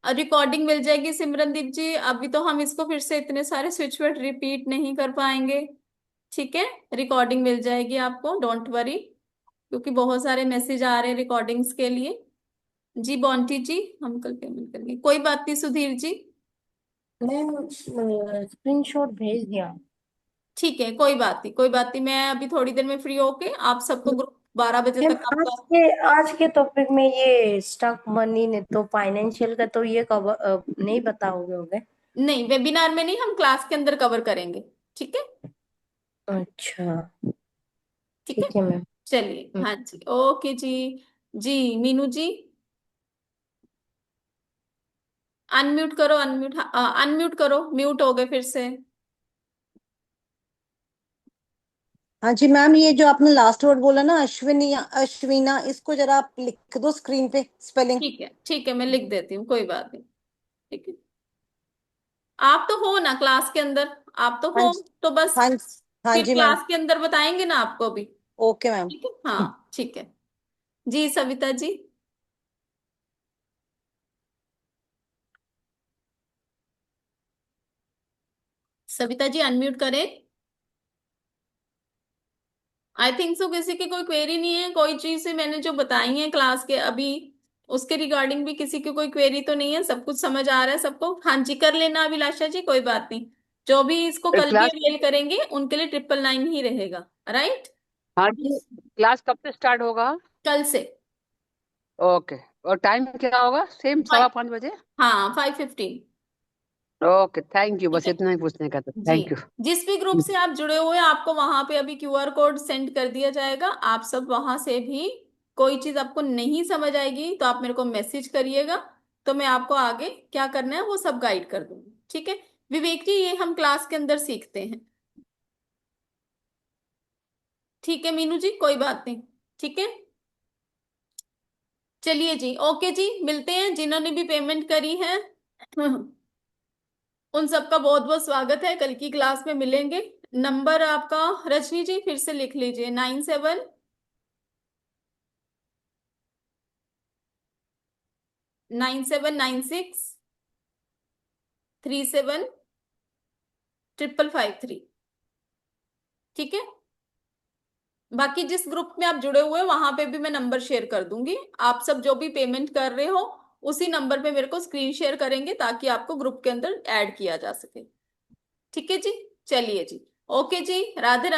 रिकॉर्डिंग मिल जाएगी सिमरनदीप जी, अभी तो हम इसको फिर से इतने सारे स्विच वर्ड रिपीट नहीं कर पाएंगे। ठीक है, रिकॉर्डिंग मिल जाएगी आपको, डोंट वरी। क्योंकि बहुत सारे मैसेज आ रहे हैं रिकॉर्डिंग्स के लिए। जी बॉन्टी जी, हम कल पेमेंट करेंगे, कोई बात नहीं सुधीर जी। मैम स्क्रीनशॉट भेज दिया। ठीक है, कोई बात नहीं, कोई बात नहीं, मैं अभी थोड़ी देर में फ्री होके आप सबको ग्रुप 12 बजे मैम तक आपका। आज के टॉपिक में ये स्टॉक मनी ने तो फाइनेंशियल का तो ये कवर नहीं बताओगे होगे। नहीं, वेबिनार में नहीं, हम क्लास के अंदर कवर करेंगे। ठीक है। अच्छा ठीक है, ठीक है मैम। चलिए, हाँ जी, ओके जी। जी मीनू जी, अनम्यूट करो, अनम्यूट, अनम्यूट करो, म्यूट हो गए फिर से। हाँ जी मैम, ये जो आपने लास्ट वर्ड बोला ना, अश्विनी या अश्विना, इसको जरा आप लिख दो स्क्रीन पे स्पेलिंग। ठीक है, ठीक है, मैं लिख देती हूँ, कोई बात नहीं। ठीक है, आप तो हो ना क्लास के अंदर, आप तो हाँ हो, जी। तो बस हाँ हाँ फिर जी मैम। क्लास के अंदर बताएंगे ना आपको भी। Okay ma'am. ठीक है, हाँ ठीक है। जी सविता जी, सविता जी अनम्यूट करें। आई थिंक सो किसी की कोई क्वेरी नहीं है, कोई चीज से मैंने जो बताई है क्लास के अभी, उसके रिगार्डिंग भी किसी की कोई क्वेरी तो नहीं है, सब कुछ समझ आ रहा है सबको। हाँ जी, कर लेना अभिलाषा जी, कोई बात नहीं। जो भी इसको कल भी क्लास, अवेल करेंगे उनके लिए 999 ही रहेगा, राइट। हाँ जी, क्लास कब से स्टार्ट होगा? कल से। ओके, और टाइम क्या होगा? सेम 5:15 बजे? हाँ 5:15। ओके, थैंक यू, ठीक बस है इतना ही पूछने का था, जी। Thank you. जिस भी ग्रुप से आप जुड़े हुए हैं, आपको वहां पे अभी QR कोड सेंड कर दिया जाएगा, आप सब वहां से भी, कोई चीज आपको नहीं समझ आएगी तो आप मेरे को मैसेज करिएगा, तो मैं आपको आगे क्या करना है वो सब गाइड कर दूंगी। ठीक है विवेक जी, ये हम क्लास के अंदर सीखते हैं। ठीक है मीनू जी, कोई बात नहीं। ठीक है, चलिए जी, ओके जी, मिलते हैं जिन्होंने भी पेमेंट करी है। उन सबका बहुत बहुत स्वागत है, कल की क्लास में मिलेंगे। नंबर आपका रजनी जी फिर से लिख लीजिए, 9796375553। ठीक है, बाकी जिस ग्रुप में आप जुड़े हुए हैं वहां पे भी मैं नंबर शेयर कर दूंगी, आप सब जो भी पेमेंट कर रहे हो उसी नंबर पे मेरे को स्क्रीन शेयर करेंगे ताकि आपको ग्रुप के अंदर ऐड किया जा सके। ठीक है जी, चलिए जी, ओके जी, राधे राधे।